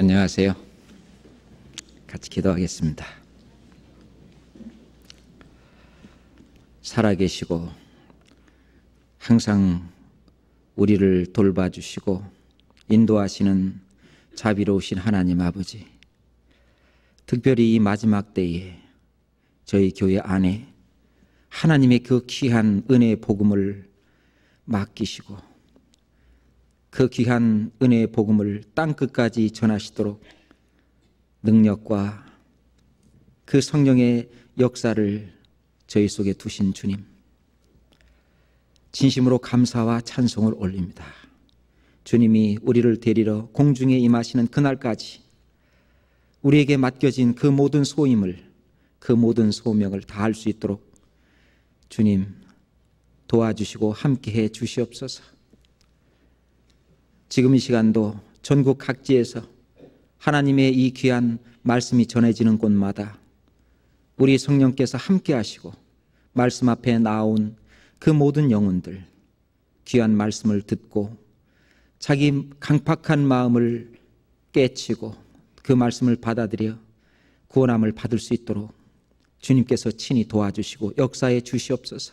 안녕하세요. 같이 기도하겠습니다. 살아계시고 항상 우리를 돌봐주시고 인도하시는 자비로우신 하나님 아버지, 특별히 이 마지막 때에 저희 교회 안에 하나님의 그 귀한 은혜의 복음을 맡기시고 그 귀한 은혜의 복음을 땅끝까지 전하시도록 능력과 그 성령의 역사를 저희 속에 두신 주님, 진심으로 감사와 찬송을 올립니다. 주님이 우리를 데리러 공중에 임하시는 그날까지 우리에게 맡겨진 그 모든 소임을, 그 모든 소명을 다할 수 있도록 주님 도와주시고 함께해 주시옵소서. 지금 이 시간도 전국 각지에서 하나님의 이 귀한 말씀이 전해지는 곳마다 우리 성령께서 함께 하시고 말씀 앞에 나온 그 모든 영혼들, 귀한 말씀을 듣고 자기 강팍한 마음을 깨치고 그 말씀을 받아들여 구원함을 받을 수 있도록 주님께서 친히 도와주시고 역사해 주시옵소서.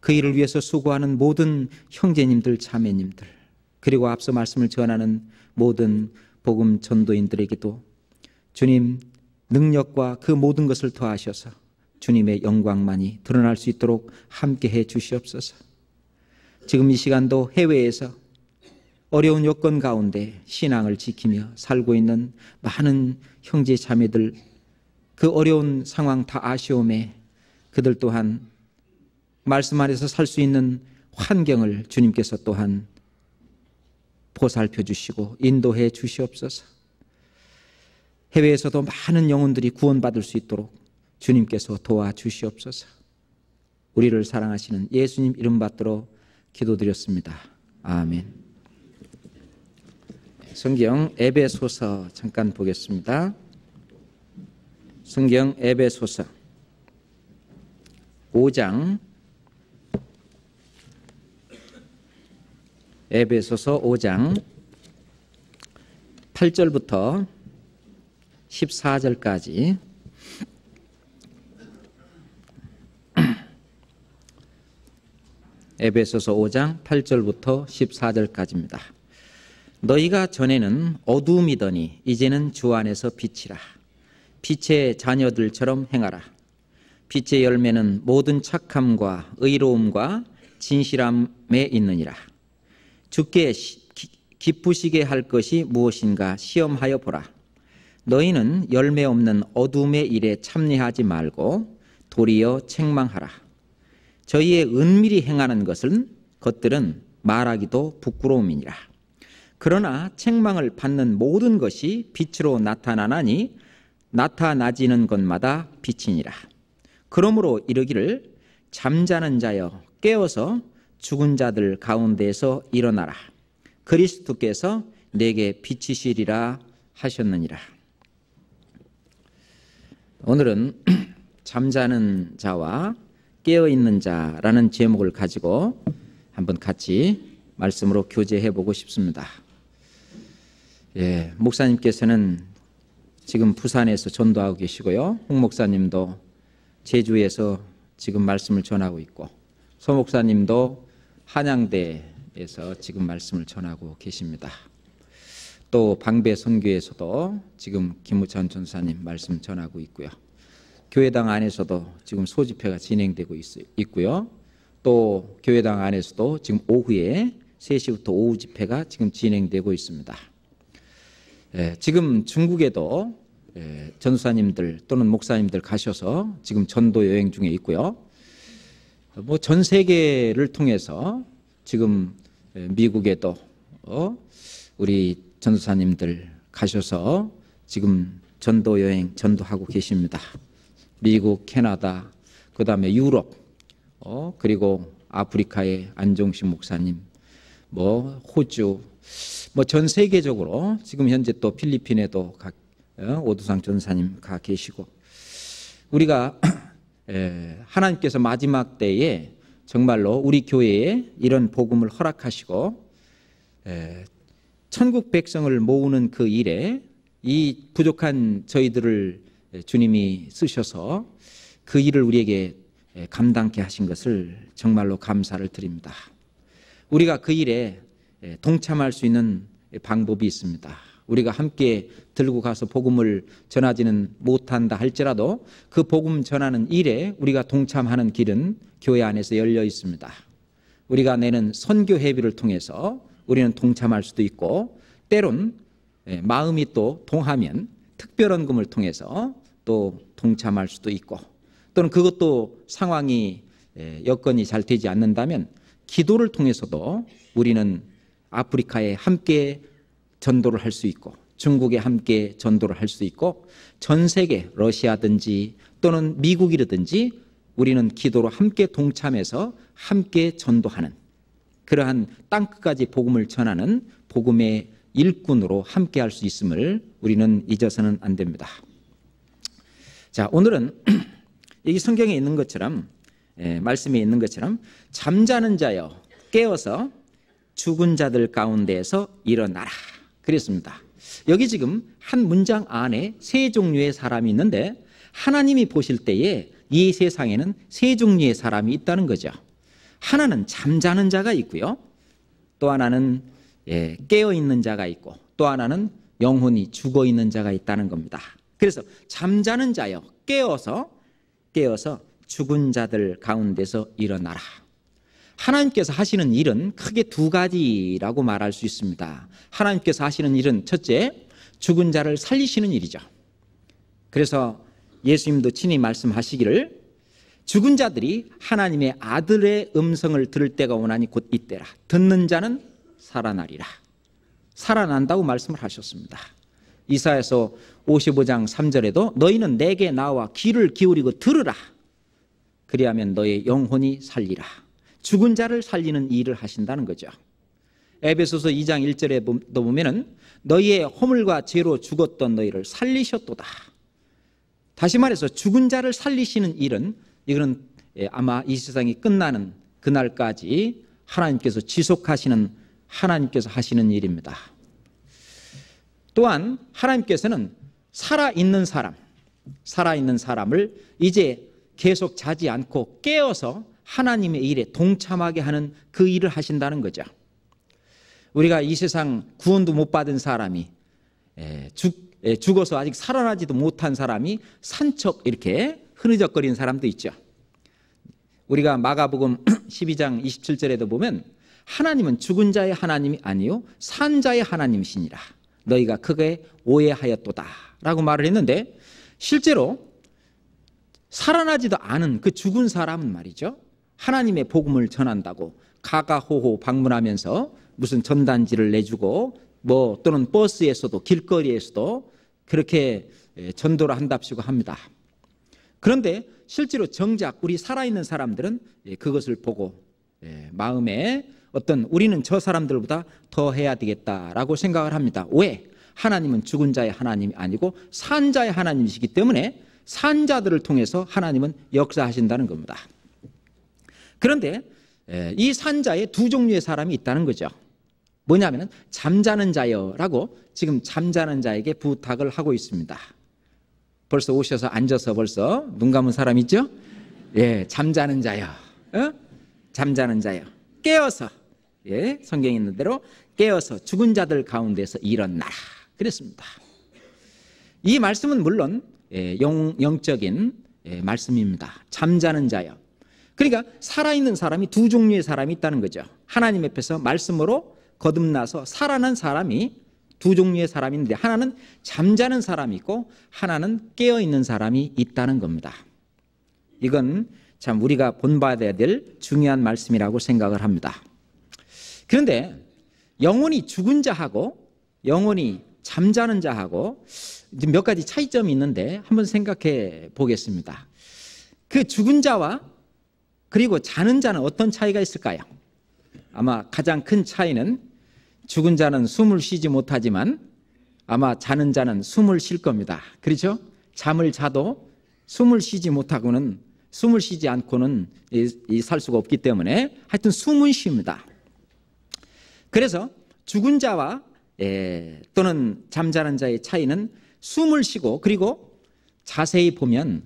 그 일을 위해서 수고하는 모든 형제님들, 자매님들, 그리고 앞서 말씀을 전하는 모든 복음 전도인들에게도 주님 능력과 그 모든 것을 더하셔서 주님의 영광만이 드러날 수 있도록 함께해 주시옵소서. 지금 이 시간도 해외에서 어려운 여건 가운데 신앙을 지키며 살고 있는 많은 형제 자매들, 그 어려운 상황 다 아시오매 그들 또한 말씀 안에서 살 수 있는 환경을 주님께서 또한 보살펴 주시고 인도해 주시옵소서. 해외에서도 많은 영혼들이 구원받을 수 있도록 주님께서 도와주시옵소서. 우리를 사랑하시는 예수님 이름 받들어 기도드렸습니다. 아멘. 성경 에베소서 잠깐 보겠습니다. 성경 에베소서 5장, 에베소서 5장 8절부터 14절까지 에베소서 5장 8절부터 14절까지입니다. 너희가 전에는 어두움이더니 이제는 주 안에서 빛이라. 빛의 자녀들처럼 행하라. 빛의 열매는 모든 착함과 의로움과 진실함에 있느니라. 주께 기쁘시게 할 것이 무엇인가 시험하여 보라. 너희는 열매 없는 어둠의 일에 참여하지 말고 도리어 책망하라. 저희의 은밀히 행하는 것들은 말하기도 부끄러움이니라. 그러나 책망을 받는 모든 것이 빛으로 나타나나니 나타나지는 것마다 빛이니라. 그러므로 이르기를 잠자는 자여 깨어서 죽은 자들 가운데에서 일어나라. 그리스도께서 내게 비치시리라 하셨느니라. 오늘은 잠자는 자와 깨어있는 자라는 제목을 가지고 한번 같이 말씀으로 교제해 보고 싶습니다. 목사님께서는 지금 부산에서 전도하고 계시고요. 홍 목사님도 제주에서 지금 말씀을 전하고 있고, 서 목사님도 한양대에서 지금 말씀을 전하고 계십니다. 또 방배 선교에서도 지금 김우찬 전사님 말씀 전하고 있고요. 교회당 안에서도 지금 소집회가 진행되고 있고요. 또 교회당 안에서도 지금 오후에 3시부터 오후 집회가 지금 진행되고 있습니다. 지금 중국에도 전사님들 또는 목사님들 가셔서 지금 전도 여행 중에 있고요. 전 세계를 통해서 지금 미국에도 우리 전도사님들 가셔서 지금 전도 여행 전도하고 계십니다. 미국, 캐나다, 그 다음에 유럽, 그리고 아프리카의 안종식 목사님, 호주, 전 세계적으로 지금 현재 또 필리핀에도 오두상 전사님 가 계시고, 우리가 하나님께서 마지막 때에 정말로 우리 교회에 이런 복음을 허락하시고 천국 백성을 모으는 그 일에 이 부족한 저희들을 주님이 쓰셔서 그 일을 우리에게 감당케 하신 것을 정말로 감사를 드립니다. 우리가 그 일에 동참할 수 있는 방법이 있습니다. 우리가 함께 들고 가서 복음을 전하지는 못한다 할지라도 그 복음 전하는 일에 우리가 동참하는 길은 교회 안에서 열려 있습니다. 우리가 내는 선교회비를 통해서 우리는 동참할 수도 있고, 때론 마음이 또 동하면 특별헌금을 통해서 또 동참할 수도 있고, 또는 그것도 상황이 여건이 잘 되지 않는다면 기도를 통해서도 우리는 아프리카에 함께 전도를 할 수 있고, 중국에 함께 전도를 할 수 있고, 전 세계 러시아든지 또는 미국이라든지 우리는 기도로 함께 동참해서 함께 전도하는, 그러한 땅끝까지 복음을 전하는 복음의 일꾼으로 함께 할 수 있음을 우리는 잊어서는 안 됩니다. 자, 오늘은 이 성경에 있는 것처럼, 말씀에 있는 것처럼 잠자는 자여 깨어서 죽은 자들 가운데에서 일어나라 그랬습니다. 여기 지금 한 문장 안에 세 종류의 사람이 있는데, 하나님이 보실 때에 이 세상에는 세 종류의 사람이 있다는 거죠. 하나는 잠자는 자가 있고요, 또 하나는 깨어있는 자가 있고, 또 하나는 영혼이 죽어있는 자가 있다는 겁니다. 그래서 잠자는 자여 깨어서 죽은 자들 가운데서 일어나라. 하나님께서 하시는 일은 크게 두 가지라고 말할 수 있습니다. 하나님께서 하시는 일은 첫째, 죽은 자를 살리시는 일이죠. 그래서 예수님도 친히 말씀하시기를 죽은 자들이 하나님의 아들의 음성을 들을 때가 오나니 곧 이때라. 듣는 자는 살아나리라. 살아난다고 말씀을 하셨습니다. 이사야서 55장 3절에도 너희는 내게 나와 귀를 기울이고 들으라. 그리하면 너의 영혼이 살리라. 죽은 자를 살리는 일을 하신다는 거죠. 에베소서 2장 1절에도 보면은 너희의 허물과 죄로 죽었던 너희를 살리셨도다. 다시 말해서 죽은 자를 살리시는 일은, 이거는 아마 이 세상이 끝나는 그날까지 하나님께서 지속하시는, 하나님께서 하시는 일입니다. 또한 하나님께서는 살아있는 사람을 이제 계속 자지 않고 깨어서 하나님의 일에 동참하게 하는 그 일을 하신다는 거죠. 우리가 이 세상 구원도 못 받은 사람이, 죽어서 아직 살아나지도 못한 사람이 산척 이렇게 흐느적거리는 사람도 있죠. 우리가 마가복음 12장 27절에도 보면 하나님은 죽은 자의 하나님이 아니요 산 자의 하나님이시니라. 너희가 크게 오해하였도다 라고 말을 했는데, 실제로 살아나지도 않은 그 죽은 사람은 말이죠, 하나님의 복음을 전한다고 가가호호 방문하면서 무슨 전단지를 내주고 또는 버스에서도 길거리에서도 그렇게 전도를 한답시고 합니다. 그런데 실제로 정작 우리 살아있는 사람들은 그것을 보고 마음에 우리는 저 사람들보다 더 해야 되겠다라고 생각을 합니다. 왜? 하나님은 죽은 자의 하나님이 아니고 산 자의 하나님이시기 때문에 산 자들을 통해서 하나님은 역사하신다는 겁니다. 그런데 이 산 자에 두 종류의 사람이 있다는 거죠. 뭐냐면 잠자는 자여라고 지금 잠자는 자에게 부탁을 하고 있습니다. 벌써 오셔서 앉아서 벌써 눈 감은 사람 있죠? 잠자는 자여, 잠자는 자여 깨어서, 성경에 있는 대로 깨어서 죽은 자들 가운데서 일어나라 그랬습니다. 이 말씀은 물론 영적인 말씀입니다. 잠자는 자여, 그러니까 살아있는 사람이 두 종류의 사람이 있다는 거죠. 하나님 앞에서 말씀으로 거듭나서 살아난 사람이 두 종류의 사람이 있는데, 하나는 잠자는 사람이 있고 하나는 깨어있는 사람이 있다는 겁니다. 이건 참 우리가 본받아야 될 중요한 말씀이라고 생각을 합니다. 그런데 영혼이 죽은 자하고 영혼이 잠자는 자하고 몇 가지 차이점이 있는데 한번 생각해 보겠습니다. 그 죽은 자와 그리고 자는 자는 어떤 차이가 있을까요? 아마 가장 큰 차이는 죽은 자는 숨을 쉬지 못하지만 아마 자는 자는 숨을 쉴 겁니다. 그렇죠? 잠을 자도 숨을 쉬지 않고는 살 수가 없기 때문에 하여튼 숨은 쉽니다. 그래서 죽은 자와 또는 잠자는 자의 차이는 숨을 쉬고, 그리고 자세히 보면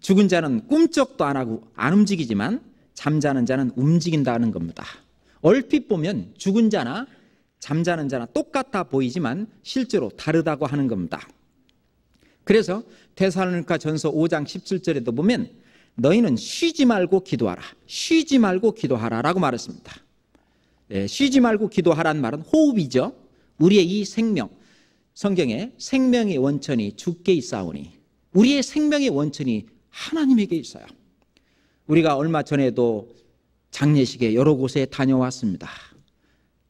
죽은 자는 꿈쩍도 안 하고 안 움직이지만 잠자는 자는 움직인다는 겁니다. 얼핏 보면 죽은 자나 잠자는 자나 똑같아 보이지만 실제로 다르다고 하는 겁니다. 그래서 데살로니가 전서 5장 17절에도 보면 너희는 쉬지 말고 기도하라, 쉬지 말고 기도하라 라고 말했습니다. 쉬지 말고 기도하라는 말은 호흡이죠. 우리의 이 생명, 성경에 생명의 원천이 주께 있사오니, 우리의 생명의 원천이 하나님에게 있어요. 우리가 얼마 전에도 장례식에 여러 곳에 다녀왔습니다.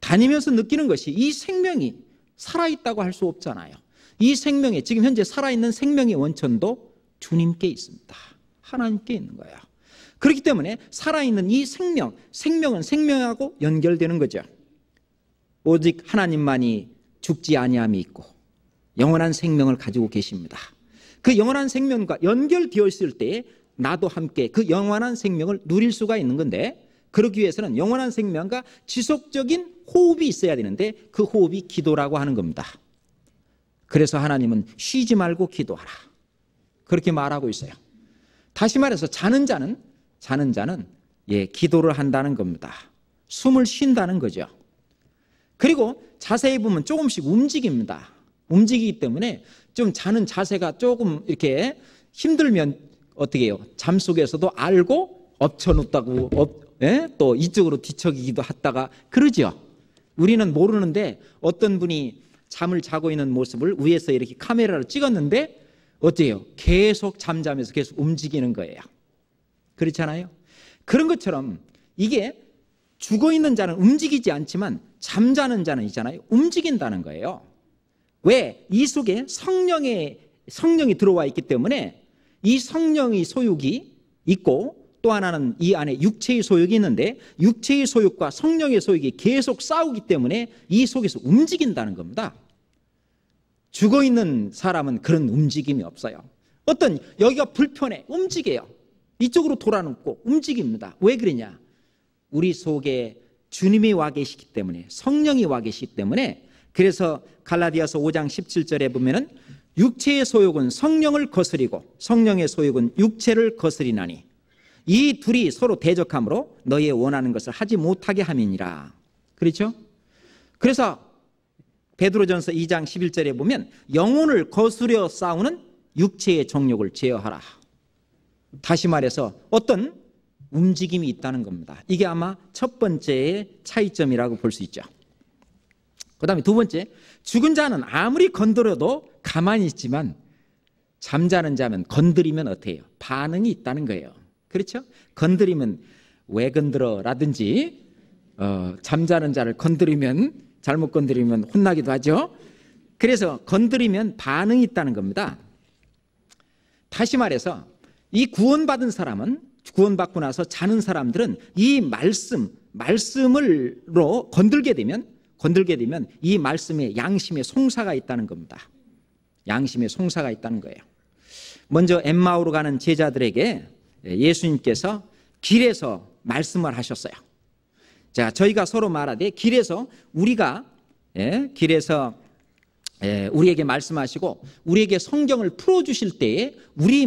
다니면서 느끼는 것이 이 생명이 살아있다고 할 수 없잖아요. 이 생명에, 지금 현재 살아있는 생명의 원천도 주님께 있습니다. 하나님께 있는 거예요. 그렇기 때문에 살아있는 이 생명은 생명하고 연결되는 거죠. 오직 하나님만이 죽지 아니함이 있고 영원한 생명을 가지고 계십니다. 그 영원한 생명과 연결되어 있을 때에 나도 함께 그 영원한 생명을 누릴 수가 있는 건데, 그러기 위해서는 영원한 생명과 지속적인 호흡이 있어야 되는데 그 호흡이 기도라고 하는 겁니다. 그래서 하나님은 쉬지 말고 기도하라 그렇게 말하고 있어요. 다시 말해서 자는 자는 기도를 한다는 겁니다. 숨을 쉰다는 거죠. 그리고 자세히 보면 조금씩 움직입니다. 움직이기 때문에 좀 자는 자세가 조금 이렇게 힘들면 어떻게 해요? 잠 속에서도 알고 엎쳐놓다고 또 이쪽으로 뒤척이기도 하다가 그러죠. 우리는 모르는데 어떤 분이 잠을 자고 있는 모습을 위에서 이렇게 카메라로 찍었는데 어때요? 계속 잠자면서 계속 움직이는 거예요. 그렇잖아요. 그런 것처럼 이게 죽어있는 자는 움직이지 않지만 잠자는 자는 있잖아요, 움직인다는 거예요. 왜? 이 속에 성령이 들어와 있기 때문에 이 성령의 소욕이 있고, 또 하나는 이 안에 육체의 소욕이 있는데 육체의 소욕과 성령의 소욕이 계속 싸우기 때문에 이 속에서 움직인다는 겁니다. 죽어있는 사람은 그런 움직임이 없어요. 어떤 여기가 불편해, 움직여요. 이쪽으로 돌아눕고 움직입니다. 왜 그러냐? 우리 속에 주님이 와 계시기 때문에, 성령이 와 계시기 때문에. 그래서 갈라디아서 5장 17절에 보면은 육체의 소욕은 성령을 거스리고 성령의 소욕은 육체를 거스리나니 이 둘이 서로 대적함으로 너희의 원하는 것을 하지 못하게 함이니라. 그렇죠? 그래서 베드로전서 2장 11절에 보면 영혼을 거스려 싸우는 육체의 정욕을 제어하라. 다시 말해서 어떤 움직임이 있다는 겁니다. 이게 아마 첫 번째의 차이점이라고 볼 수 있죠. 그 다음에 두 번째, 죽은 자는 아무리 건드려도 가만히 있지만 잠자는 자면 건드리면 어떻게 해요? 반응이 있다는 거예요. 그렇죠? 건드리면 왜 건드려 라든지 잠자는 자를 건드리면, 잘못 건드리면 혼나기도 하죠. 그래서 건드리면 반응이 있다는 겁니다. 다시 말해서 이 구원받은 사람은, 구원받고 나서 자는 사람들은 이 말씀으로 건들게 되면 이 말씀에 양심의 송사가 있다는 겁니다. 양심의 송사가 있다는 거예요. 먼저 엠마오로 가는 제자들에게 예수님께서 길에서 말씀을 하셨어요. 자, 저희가 서로 말하되 길에서 우리에게 말씀하시고 우리에게 성경을 풀어주실 때에 우리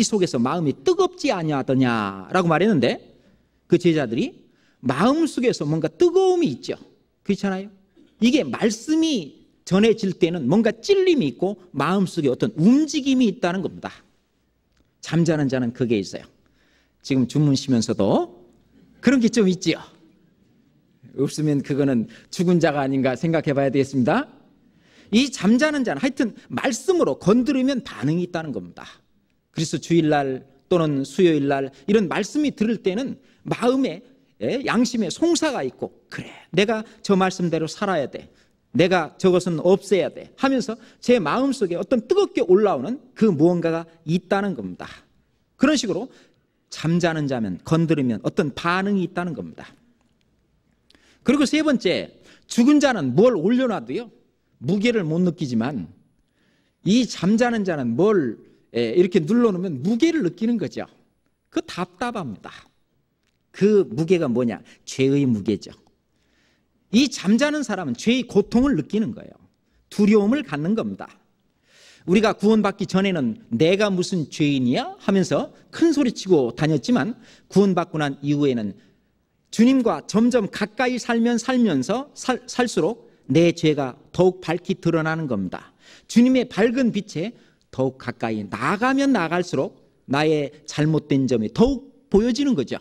속에서 마음이 뜨겁지 아니하더냐라고 말했는데, 그 제자들이 마음 속에서 뭔가 뜨거움이 있죠. 그렇잖아요. 이게 말씀이 전해질 때는 뭔가 찔림이 있고 마음 속에 어떤 움직임이 있다는 겁니다. 잠자는 자는 그게 있어요. 지금 주무시면서도 그런 게 좀 있지요. 없으면 그거는 죽은 자가 아닌가 생각해 봐야 되겠습니다. 이 잠자는 자는 하여튼 말씀으로 건드리면 반응이 있다는 겁니다. 그래서 주일날 또는 수요일날 이런 말씀이 들을 때는 마음에 양심에 송사가 있고, 그래 내가 저 말씀대로 살아야 돼, 내가 저것은 없애야 돼 하면서 제 마음속에 어떤 뜨겁게 올라오는 그 무언가가 있다는 겁니다. 그런 식으로 잠자는 자면 건드리면 어떤 반응이 있다는 겁니다. 그리고 세 번째, 죽은 자는 뭘 올려놔도요 무게를 못 느끼지만 이 잠자는 자는 뭘 이렇게 눌러놓으면 무게를 느끼는 거죠. 그 답답합니다. 그 무게가 뭐냐? 죄의 무게죠. 이 잠자는 사람은 죄의 고통을 느끼는 거예요. 두려움을 갖는 겁니다. 우리가 구원받기 전에는 내가 무슨 죄인이야 하면서 큰 소리치고 다녔지만 구원받고 난 이후에는 주님과 점점 가까이 살면서 살수록 내 죄가 더욱 밝히 드러나는 겁니다. 주님의 밝은 빛에 더욱 가까이 나가면 나갈수록 나의 잘못된 점이 더욱 보여지는 거죠.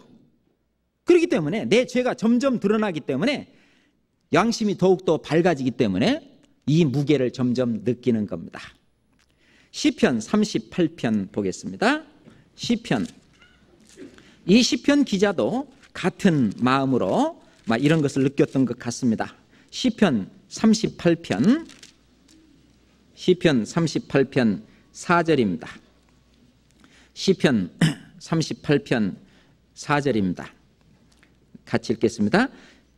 그렇기 때문에 내 죄가 점점 드러나기 때문에 양심이 더욱더 밝아지기 때문에 이 무게를 점점 느끼는 겁니다. 시편 38편 보겠습니다. 시편. 이 시편 기자도 같은 마음으로 이런 것을 느꼈던 것 같습니다. 시편 38편 4절입니다. 시편 38편 4절입니다. 같이 읽겠습니다.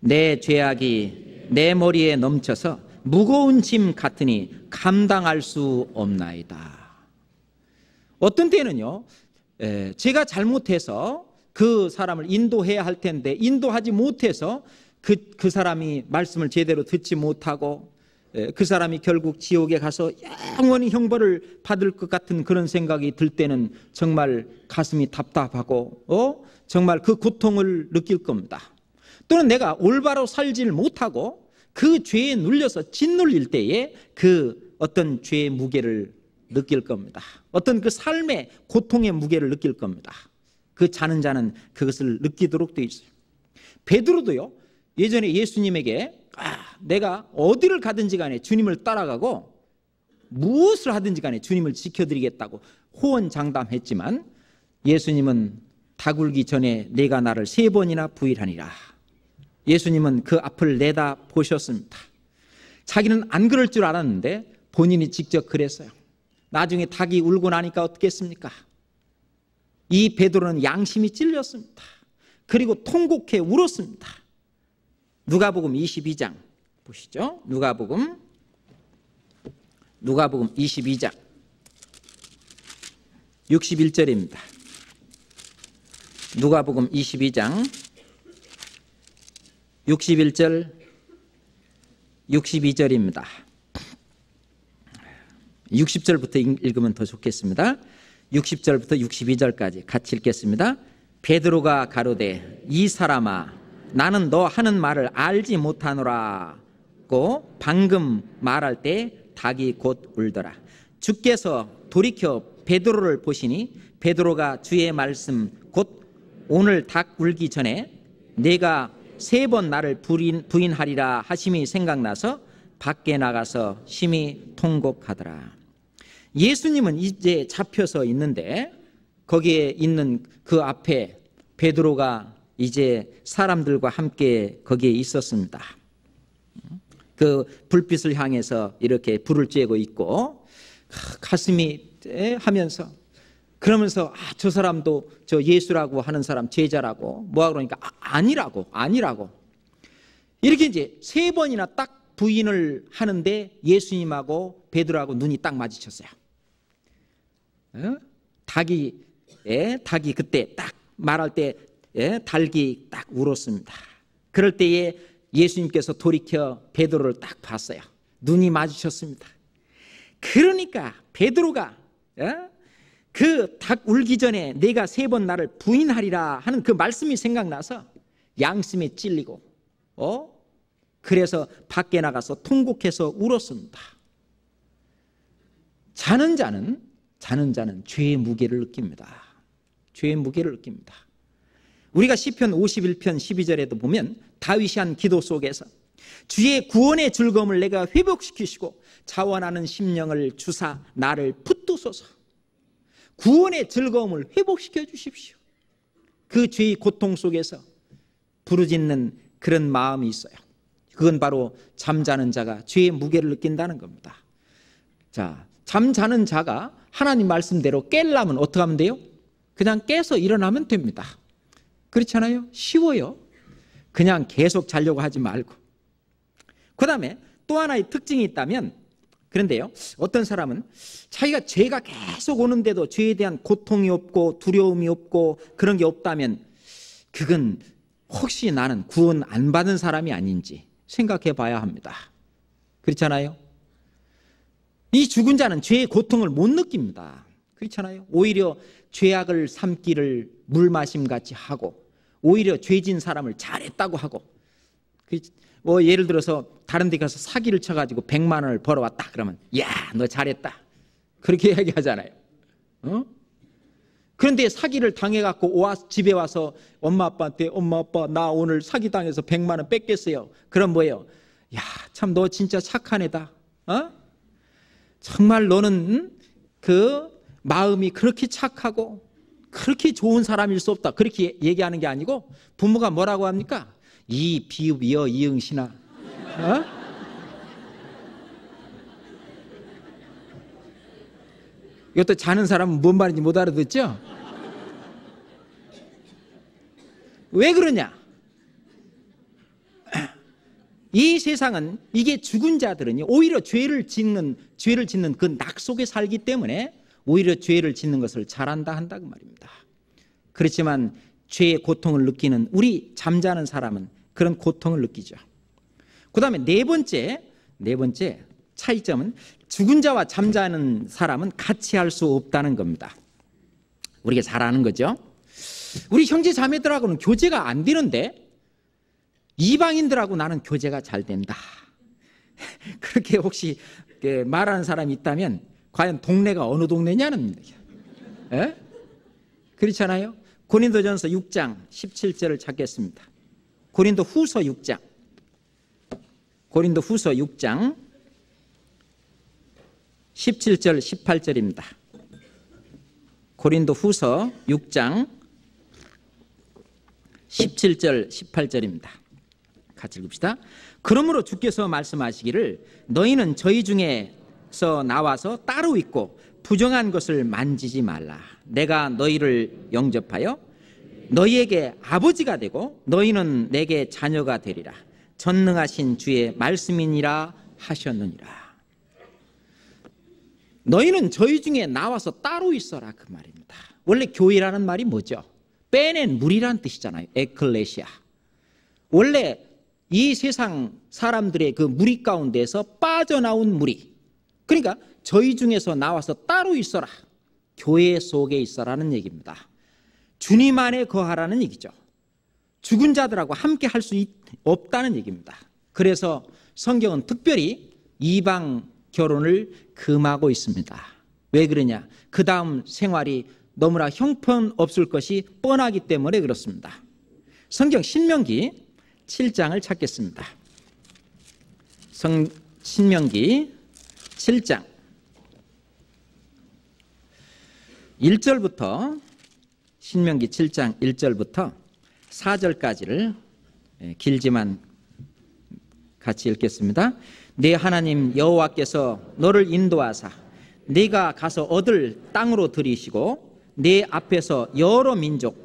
내 죄악이 내 머리에 넘쳐서 무거운 짐 같으니 감당할 수 없나이다. 어떤 때는요, 제가 잘못해서 그 사람을 인도해야 할 텐데 인도하지 못해서 그 사람이 말씀을 제대로 듣지 못하고 그 사람이 결국 지옥에 가서 영원히 형벌을 받을 것 같은 그런 생각이 들 때는 정말 가슴이 답답하고 정말 그 고통을 느낄 겁니다. 또는 내가 올바로 살지를 못하고 그 죄에 눌려서 짓눌릴 때에 그 어떤 죄의 무게를 느낄 겁니다. 어떤 그 삶의 고통의 무게를 느낄 겁니다. 그 자는 자는 그것을 느끼도록 되어 있어요. 베드로도요, 예전에 예수님에게 내가 어디를 가든지 간에 주님을 따라가고 무엇을 하든지 간에 주님을 지켜드리겠다고 호언장담했지만 예수님은 닭 울기 전에 내가 나를 3번이나 부인하니라. 예수님은 그 앞을 내다 보셨습니다. 자기는 안 그럴 줄 알았는데 본인이 직접 그랬어요. 나중에 닭이 울고 나니까 어떻겠습니까? 이 베드로는 양심이 찔렸습니다. 그리고 통곡해 울었습니다. 누가복음 22장 보시죠. 누가복음 22장 61절입니다. 누가복음 22장 61절 62절입니다. 60절부터 읽으면 더 좋겠습니다. 60절부터 62절까지 같이 읽겠습니다. 베드로가 가로되 이 사람아 나는 너 하는 말을 알지 못하노라고 방금 말할 때 닭이 곧 울더라. 주께서 돌이켜 베드로를 보시니 베드로가 주의 말씀 곧 오늘 닭 울기 전에 내가 3번 나를 부인하리라 하심이 생각나서 밖에 나가서 심히 통곡하더라. 예수님은 이제 잡혀서 있는데 거기에 있는 그 앞에 베드로가 이제 사람들과 함께 거기에 있었습니다. 그 불빛을 향해서 이렇게 불을 쬐고 있고 가슴이 하면서 그러면서 저 사람도 저 예수라고 하는 사람 제자라고 뭐하고 그러니까 아니라고 이렇게 이제 3번이나 딱 부인을 하는데 예수님하고 베드로하고 눈이 딱 마주쳤어요. 닭이 그때 딱 말할 때 닭이 딱 울었습니다. 그럴 때에 예수님께서 돌이켜 베드로를 딱 봤어요. 눈이 마주쳤습니다. 그러니까 베드로가 그 닭 울기 전에 내가 3번 나를 부인하리라 하는 그 말씀이 생각나서 양심에 찔리고 그래서 밖에 나가서 통곡해서 울었습니다. 자는 자는 죄의 무게를 느낍니다. 죄의 무게를 느낍니다. 우리가 시편 51편 12절에도 보면 다윗이 한 기도 속에서 주의 구원의 즐거움을 내가 회복시키시고 자원하는 심령을 주사 나를 붙드소서. 구원의 즐거움을 회복시켜 주십시오. 그 죄의 고통 속에서 부르짖는 그런 마음이 있어요. 그건 바로 잠자는 자가 죄의 무게를 느낀다는 겁니다. 자, 잠자는 자가 하나님 말씀대로 깰라면 어떻게 하면 돼요? 그냥 깨서 일어나면 됩니다. 그렇잖아요? 쉬워요. 그냥 계속 자려고 하지 말고. 그 다음에 또 하나의 특징이 있다면, 그런데요, 어떤 사람은 자기가 죄가 계속 오는데도 죄에 대한 고통이 없고 두려움이 없고 그런 게 없다면 그건 혹시 나는 구원 안 받은 사람이 아닌지 생각해 봐야 합니다. 그렇잖아요? 이 죽은 자는 죄의 고통을 못 느낍니다. 그렇잖아요? 오히려 죄악을 삼기를 물마심같이 하고, 오히려 죄진 사람을 잘했다고 하고, 뭐 예를 들어서 다른 데 가서 사기를 쳐가지고 100만 원을 벌어왔다 그러면 야, 너 잘했다 그렇게 이야기하잖아요. 그런데 사기를 당해갖고 집에 와서 엄마 아빠한테 엄마 아빠 나 오늘 사기당해서 100만 원 뺏겼어요. 그럼 뭐예요? 야, 참 너 진짜 착한 애다. 정말 너는 그 마음이 그렇게 착하고 그렇게 좋은 사람일 수 없다. 그렇게 얘기하는 게 아니고 부모가 뭐라고 합니까? 이 비읍이여 이응신아. 이것도 자는 사람은 뭔 말인지 못 알아듣죠? 왜 그러냐? 이 세상은, 이게 죽은 자들은요, 오히려 죄를 짓는 그 낙 속에 살기 때문에 오히려 죄를 짓는 것을 잘한다 한다 그 말입니다. 그렇지만 죄의 고통을 느끼는 우리 잠자는 사람은 그런 고통을 느끼죠. 그 다음에 네 번째 차이점은 죽은 자와 잠자는 사람은 같이 할 수 없다는 겁니다. 우리가 잘 아는 거죠. 우리 형제 자매들하고는 교제가 안 되는데 이방인들하고 나는 교제가 잘 된다. 그렇게 혹시 말하는 사람이 있다면 과연 동네가 어느 동네냐는 예? 그렇잖아요. 고린도전서 6장 17절을 찾겠습니다. 고린도 후서 6장 17절 18절입니다. 고린도 후서 6장 17절 18절입니다. 같이 읽읍시다. 그러므로 주께서 말씀하시기를 너희는 저희 중에서 나와서 따로 있고 부정한 것을 만지지 말라. 내가 너희를 영접하여 너희에게 아버지가 되고 너희는 내게 자녀가 되리라. 전능하신 주의 말씀이니라 하셨느니라. 너희는 저희 중에 나와서 따로 있어라 그 말입니다. 원래 교회라는 말이 뭐죠? 빼낸 무리라는 뜻이잖아요. 에클레시아. 원래 이 세상 사람들의 그 무리 가운데서 빠져나온 무리. 그러니까 저희 중에서 나와서 따로 있어라. 교회 속에 있어라는 얘기입니다. 주님 안에 거하라는 얘기죠. 죽은 자들하고 함께 할 수 없다는 얘기입니다. 그래서 성경은 특별히 이방 결혼을 금하고 있습니다. 왜 그러냐? 그 다음 생활이 너무나 형편없을 것이 뻔하기 때문에 그렇습니다. 성경 신명기 7장을 찾겠습니다. 신명기 7장 1절부터 신명기 7장 1절부터 4절까지를 길지만 같이 읽겠습니다. 네 하나님 여호와께서 너를 인도하사 네가 가서 얻을 땅으로 들이시고 네 앞에서 여러 민족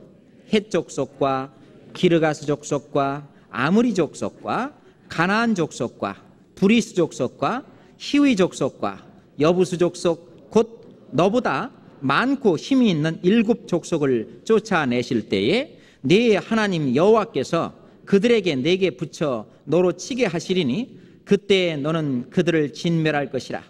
헷 족속과 기르가스 족속과 아므리 족속과 가나안 족속과 브리스 족속과 히위 족속과 여부스 족속 곧 너보다 많고 힘이 있는 7 족속을 쫓아내실 때에 네 하나님 여호와께서 그들에게 내게 붙여 너로 치게 하시리니 그때 너는 그들을 진멸할 것이라.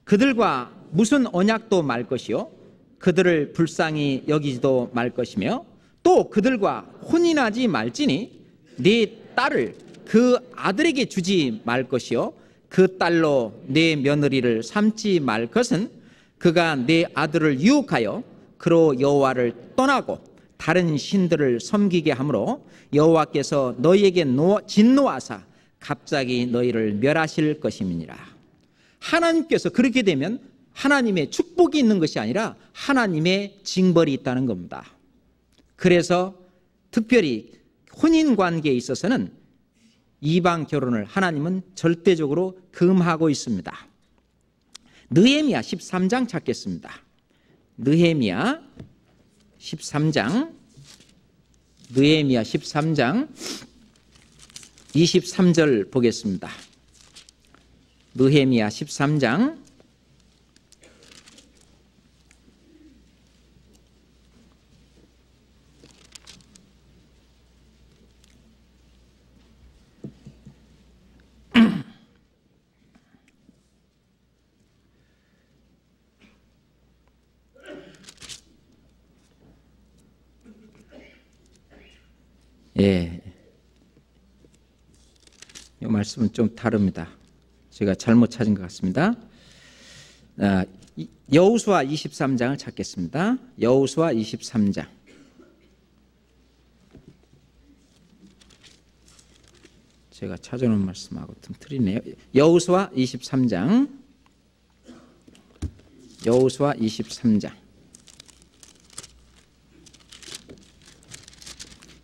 그들과 무슨 언약도 말 것이요 그들을 불쌍히 여기지도 말 것이며 또 그들과 혼인하지 말지니 네 딸을 그 아들에게 주지 말 것이요 그 딸로 네 며느리를 삼지 말 것은 그가 네 아들을 유혹하여 그로 여호와를 떠나고 다른 신들을 섬기게 하므로 여호와께서 너희에게 진노하사 갑자기 너희를 멸하실 것임이니라. 하나님께서 그렇게 되면 하나님의 축복이 있는 것이 아니라 하나님의 징벌이 있다는 겁니다. 그래서 특별히 혼인관계에 있어서는 이방 결혼을 하나님은 절대적으로 금하고 있습니다. 느헤미야 13장 찾겠습니다. 느헤미야 13장 23절 보겠습니다. 느헤미야 13장 23절 예, 이 말씀은 좀 다릅니다. 제가 잘못 찾은 것 같습니다. 여호수아 23장을 찾겠습니다. 여호수아 23장. 제가 찾아놓은 말씀하고 좀 틀리네요. 여호수아 23장. 여호수아 23장.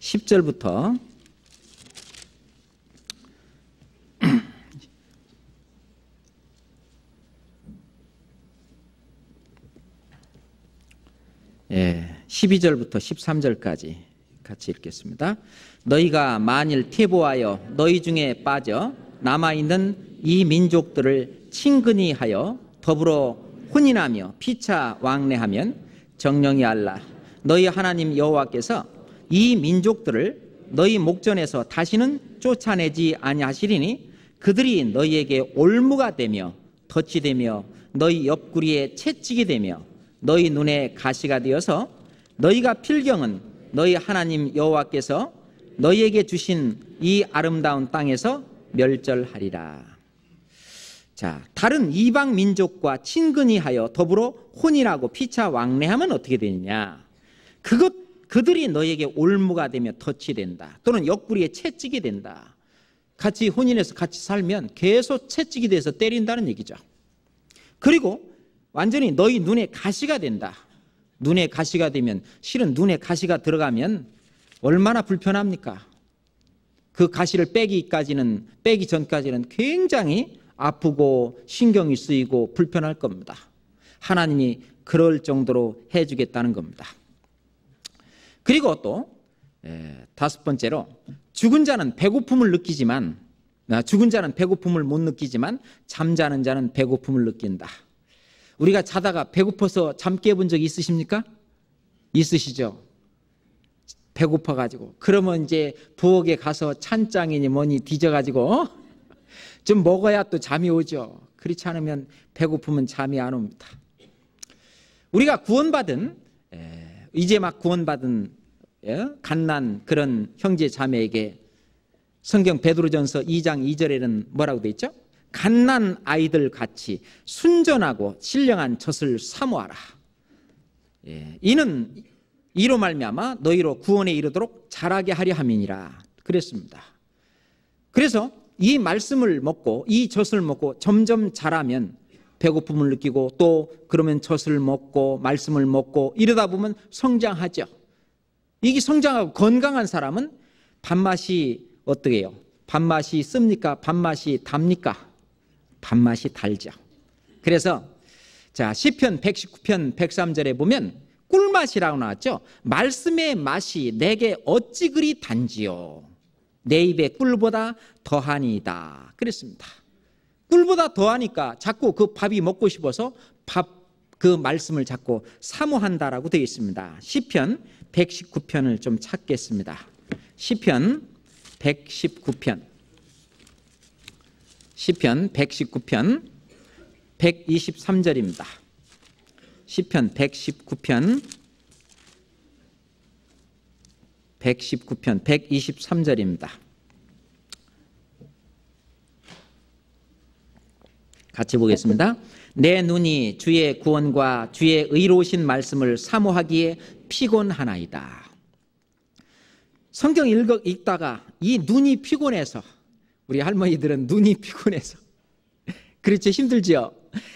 10절부터 예, 12절부터 13절까지 같이 읽겠습니다. 너희가 만일 퇴보하여 너희 중에 빠져 남아있는 이 민족들을 친근히 하여 더불어 혼인하며 피차 왕래하면 정령이 알라 너희 하나님 여호와께서 이 민족들을 너희 목전에서 다시는 쫓아내지 아니하시리니 그들이 너희에게 올무가 되며 덫이 되며 너희 옆구리에 채찍이 되며 너희 눈에 가시가 되어서 너희가 필경은 너희 하나님 여호와께서 너희에게 주신 이 아름다운 땅에서 멸절하리라. 자, 다른 이방 민족과 친근히 하여 더불어 혼인하고 피차 왕래하면 어떻게 되느냐? 그들이 너희에게 올무가 되며 덫이 된다. 또는 옆구리에 채찍이 된다. 같이 혼인해서 같이 살면 계속 채찍이 돼서 때린다는 얘기죠. 그리고 완전히 너희 눈에 가시가 된다. 눈에 가시가 되면 실은 눈에 가시가 들어가면 얼마나 불편합니까? 그 가시를 빼기 전까지는 굉장히 아프고 신경이 쓰이고 불편할 겁니다. 하나님이 그럴 정도로 해주겠다는 겁니다. 그리고 또 다섯 번째로 죽은 자는 배고픔을 못 느끼지만 잠자는 자는 배고픔을 느낀다. 우리가 자다가 배고파서 잠 깨본 적 있으십니까? 있으시죠? 배고파가지고 그러면 이제 부엌에 가서 찬장이니 뭐니 뒤져가지고 좀 먹어야 또 잠이 오죠. 그렇지 않으면 배고프면 잠이 안 옵니다. 우리가 이제 막 구원받은 갓난 그런 형제 자매에게 성경 베드로전서 2장 2절에는 뭐라고 돼 있죠? 갓난 아이들 같이 순전하고 신령한 젖을 사모하라. 이는 이로 말미암아 너희로 구원에 이르도록 자라게 하려 함이니라 그랬습니다. 그래서 이 말씀을 먹고 이 젖을 먹고 점점 자라면 배고픔을 느끼고 또 그러면 젖을 먹고 말씀을 먹고 이러다 보면 성장하죠. 이게 성장하고 건강한 사람은 밥맛이 어떻게 해요? 밥맛이 씁니까? 밥맛이 답니까? 밥맛이 달죠. 그래서 자 시편 119편 103절에 보면 꿀맛이라고 나왔죠. 말씀의 맛이 내게 어찌 그리 단지요. 내 입에 꿀보다 더하니이다 그랬습니다. 꿀보다 더하니까 자꾸 그 밥이 먹고 싶어서 그 말씀을 자꾸 사모한다라고 되어 있습니다. 시편 119편을 좀 찾겠습니다. 시편 119편 123절입니다. 시편 119편 123절입니다. 같이 보겠습니다. 내 눈이 주의 구원과 주의 의로우신 말씀을 사모하기에 피곤하나이다. 성경 읽다가 이 눈이 피곤해서 우리 할머니들은 눈이 피곤해서 그렇죠. 힘들죠.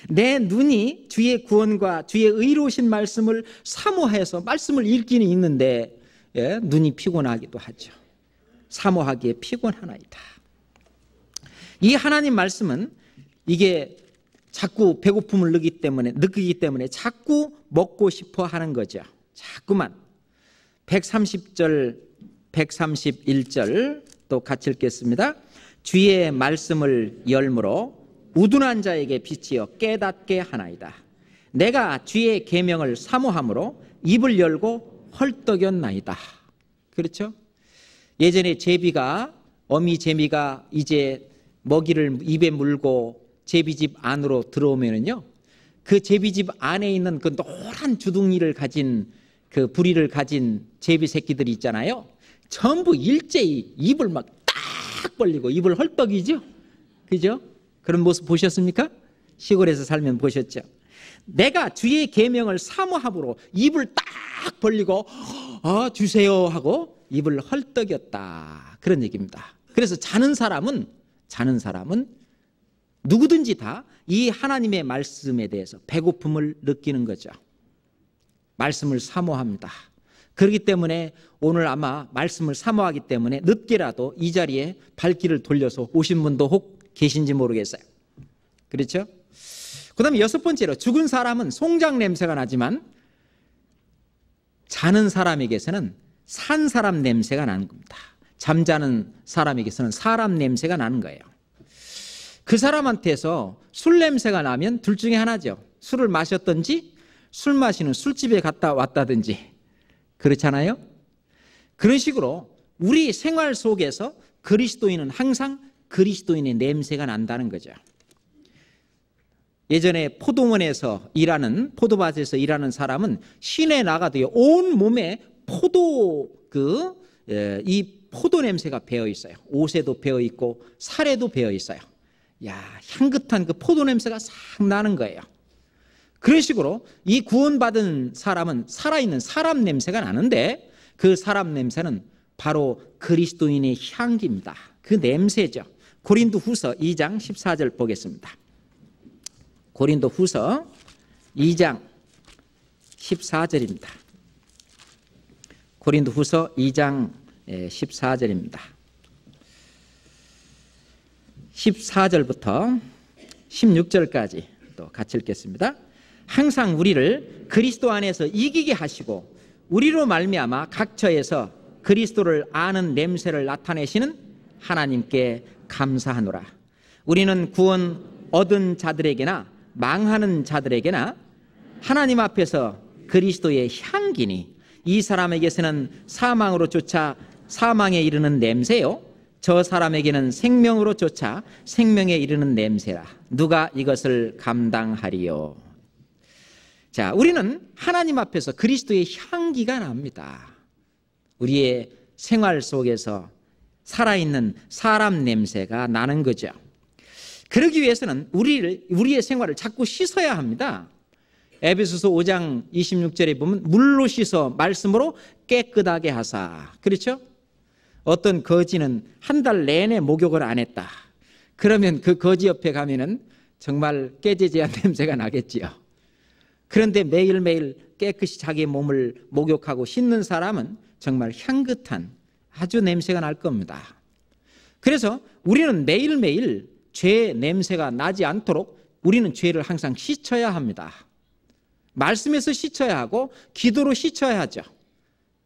내 눈이 주의 구원과 주의 의로우신 말씀을 사모해서 말씀을 읽기는 읽는데 눈이 피곤하기도 하죠. 사모하기에 피곤하나이다. 이 하나님 말씀은 이게 자꾸 배고픔을 느끼기 때문에 자꾸 먹고 싶어 하는 거죠. 자꾸만. 130절 131절 또 같이 읽겠습니다. 주의 말씀을 열므로 우둔한 자에게 빛이여 깨닫게 하나이다. 내가 주의 계명을 사모함으로 입을 열고 헐떡였나이다. 그렇죠? 예전에 어미 제비가 이제 먹이를 입에 물고 제비집 안으로 들어오면은요, 그 제비집 안에 있는 그 노란 주둥이를 가진 그 부리를 가진 제비 새끼들이 있잖아요. 전부 일제히 입을 막 딱 벌리고 입을 헐떡이죠. 그죠? 그런 모습 보셨습니까? 시골에서 살면 보셨죠? 내가 주의 계명을 사모함으로 입을 딱 벌리고 주세요 하고 입을 헐떡였다. 그런 얘기입니다. 그래서 자는 사람은 누구든지 다 이 하나님의 말씀에 대해서 배고픔을 느끼는 거죠. 말씀을 사모합니다. 그렇기 때문에 오늘 아마 말씀을 사모하기 때문에 늦게라도 이 자리에 발길을 돌려서 오신 분도 혹 계신지 모르겠어요. 그렇죠? 그 다음에 6번째로, 죽은 사람은 송장 냄새가 나지만 자는 사람에게서는 산 사람 냄새가 나는 겁니다. 잠자는 사람에게서는 사람 냄새가 나는 거예요. 그 사람한테서 술 냄새가 나면 둘 중에 하나죠. 술을 마셨든지 술 마시는 술집에 갔다 왔다든지, 그렇잖아요? 그런 식으로 우리 생활 속에서 그리스도인은 항상 그리스도인의 냄새가 난다는 거죠. 예전에 포도원에서 일하는, 포도밭에서 일하는 사람은 시내에 나가도 온 몸에 이 포도 냄새가 배어 있어요. 옷에도 배어 있고 살에도 배어 있어요. 향긋한 그 포도 냄새가 싹 나는 거예요. 그런 식으로 이 구원받은 사람은 살아있는 사람 냄새가 나는데, 그 사람 냄새는 바로 그리스도인의 향기입니다. 그 냄새죠. 고린도후서 2장 14절 보겠습니다. 고린도후서 2장 14절입니다. 고린도후서 2장 14절입니다. 14절부터 16절까지 또 같이 읽겠습니다. 항상 우리를 그리스도 안에서 이기게 하시고 우리로 말미암아 각처에서 그리스도를 아는 냄새를 나타내시는 하나님께 감사하노라. 우리는 구원 얻은 자들에게나 망하는 자들에게나 하나님 앞에서 그리스도의 향기니, 이 사람에게서는 사망으로 쫓아 사망에 이르는 냄새요, 저 사람에게는 생명으로 쫓아 생명에 이르는 냄새라. 누가 이것을 감당하리요? 자, 우리는 하나님 앞에서 그리스도의 향기가 납니다. 우리의 생활 속에서 살아있는 사람 냄새가 나는 거죠. 그러기 위해서는 우리의 생활을 자꾸 씻어야 합니다. 에베소서 5장 26절에 보면 물로 씻어 말씀으로 깨끗하게 하사. 그렇죠? 어떤 거지는 한 달 내내 목욕을 안 했다. 그러면 그 거지 옆에 가면은 정말 깨재재한 냄새가 나겠지요. 그런데 매일매일 깨끗이 자기 몸을 목욕하고 씻는 사람은 정말 향긋한 아주 냄새가 날 겁니다. 그래서 우리는 매일매일 죄 냄새가 나지 않도록 우리는 죄를 항상 씻어야 합니다. 말씀에서 씻어야 하고 기도로 씻어야 하죠.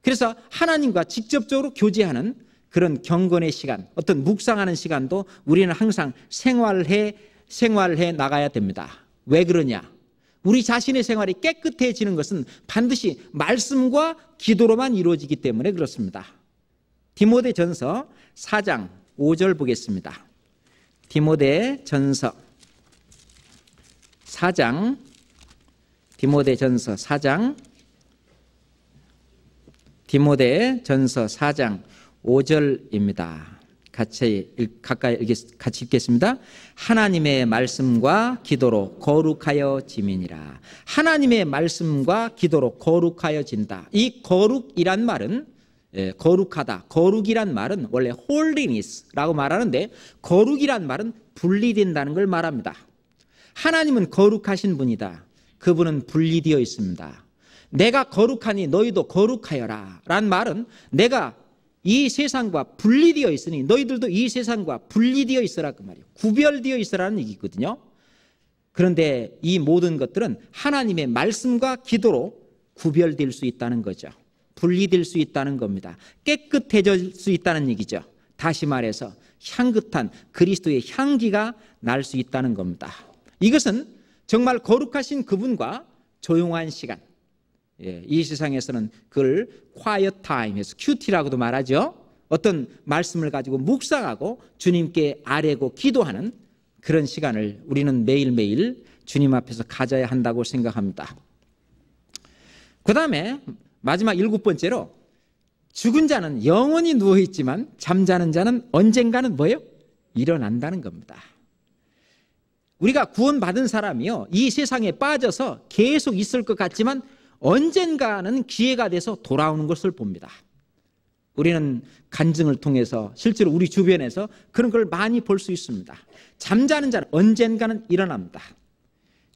그래서 하나님과 직접적으로 교제하는 그런 경건의 시간, 어떤 묵상하는 시간도 우리는 항상 생활해 나가야 됩니다. 왜 그러냐? 우리 자신의 생활이 깨끗해지는 것은 반드시 말씀과 기도로만 이루어지기 때문에 그렇습니다. 디모데전서 4장 5절 보겠습니다. 디모데전서 4장 5절입니다. 같이 읽겠습니다. 하나님의 말씀과 기도로 거룩하여 지민이라. 하나님의 말씀과 기도로 거룩하여진다. 이 거룩이란 말은, 거룩하다, 거룩이란 말은 원래 holiness라고 말하는데, 거룩이란 말은 분리된다는 걸 말합니다. 하나님은 거룩하신 분이다. 그분은 분리되어 있습니다. 내가 거룩하니 너희도 거룩하여라 라는 말은, 내가 이 세상과 분리되어 있으니 너희들도 이 세상과 분리되어 있으라, 그 말이에요. 구별되어 있으라는 얘기거든요. 그런데 이 모든 것들은 하나님의 말씀과 기도로 구별될 수 있다는 거죠. 분리될 수 있다는 겁니다. 깨끗해질 수 있다는 얘기죠. 다시 말해서 향긋한 그리스도의 향기가 날 수 있다는 겁니다. 이것은 정말 거룩하신 그분과 조용한 시간, 이 세상에서는 그걸 quiet time에서 큐티라고도 말하죠. 어떤 말씀을 가지고 묵상하고 주님께 아뢰고 기도하는 그런 시간을 우리는 매일매일 주님 앞에서 가져야 한다고 생각합니다. 그 다음에 마지막 7번째로, 죽은 자는 영원히 누워있지만 잠자는 자는 언젠가는 뭐예요? 일어난다는 겁니다. 우리가 구원받은 사람이요, 이 세상에 빠져서 계속 있을 것 같지만 언젠가는 기회가 돼서 돌아오는 것을 봅니다. 우리는 간증을 통해서 실제로 우리 주변에서 그런 걸 많이 볼 수 있습니다. 잠자는 자는 언젠가는 일어납니다.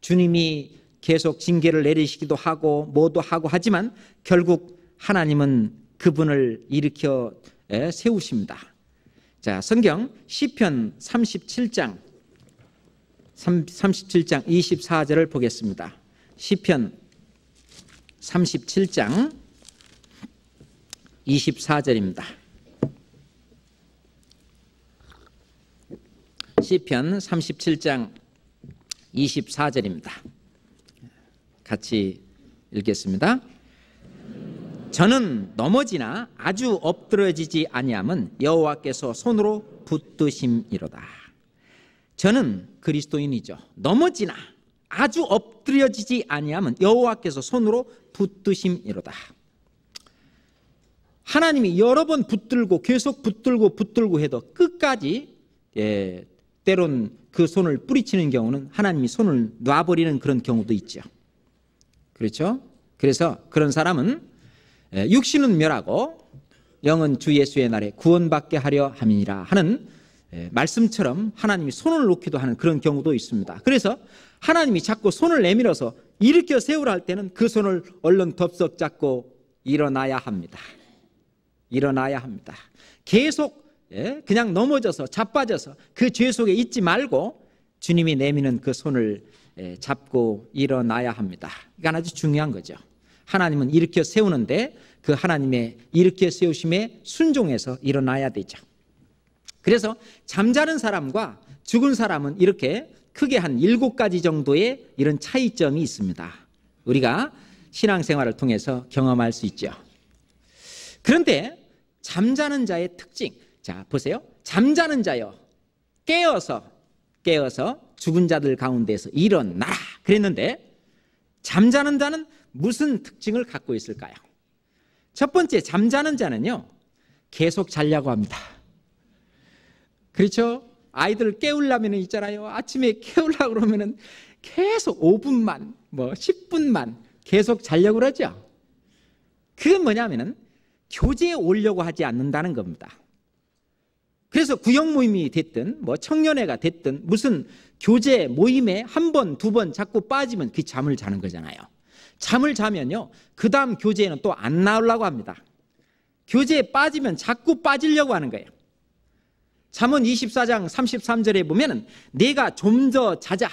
주님이 계속 징계를 내리시기도 하고 뭐도 하고 하지만 결국 하나님은 그분을 일으켜 세우십니다. 자, 성경 시편 37장 24절을 보겠습니다. 시편 37장 24절입니다. 시편 37장 24절입니다. 같이 읽겠습니다. 저는 넘어지나 아주 엎드러지지 아니함은 여호와께서 손으로 붙드심이로다. 저는 그리스도인이죠. 넘어지나 아주 엎드려지지 아니함은 여호와께서 손으로 붙드심이로다. 하나님이 여러 번 붙들고 계속 붙들고 해도 끝까지 때론 그 손을 뿌리치는 경우는 하나님이 손을 놔버리는 그런 경우도 있죠. 그렇죠? 그래서 그런 사람은 육신은 멸하고 영은 주 예수의 날에 구원받게 하려 함이니라 하는 말씀처럼 하나님이 손을 놓기도 하는 그런 경우도 있습니다. 그래서 하나님이 자꾸 손을 내밀어서 일으켜 세우라 할 때는 그 손을 얼른 덥석 잡고 일어나야 합니다. 일어나야 합니다. 계속 그냥 넘어져서 자빠져서 그 죄 속에 있지 말고 주님이 내미는 그 손을 잡고 일어나야 합니다. 이건 아주 중요한 거죠. 하나님은 일으켜 세우는데 그 하나님의 일으켜 세우심에 순종해서 일어나야 되죠. 그래서 잠자는 사람과 죽은 사람은 이렇게 크게 한 7가지 정도의 이런 차이점이 있습니다. 우리가 신앙생활을 통해서 경험할 수 있죠. 그런데 잠자는 자의 특징, 자 보세요. 잠자는 자여 깨어서 죽은 자들 가운데서 일어나라 그랬는데 잠자는 자는 무슨 특징을 갖고 있을까요? 첫 번째, 잠자는 자는요 계속 자려고 합니다. 그렇죠? 아이들 깨우려면 있잖아요. 아침에 깨우려고 그러면은 계속 5분만 10분만 계속 자려고 그러죠. 그건 뭐냐면은 교제에 오려고 하지 않는다는 겁니다. 그래서 구역 모임이 됐든 청년회가 됐든 무슨 교제 모임에 한 번, 두 번 자꾸 빠지면 그 잠을 자는 거잖아요. 잠을 자면요 그 다음 교제에는 또 안 나오려고 합니다. 교제에 빠지면 자꾸 빠지려고 하는 거예요. 잠언 24장 33절에 보면은 내가 좀 더 자자,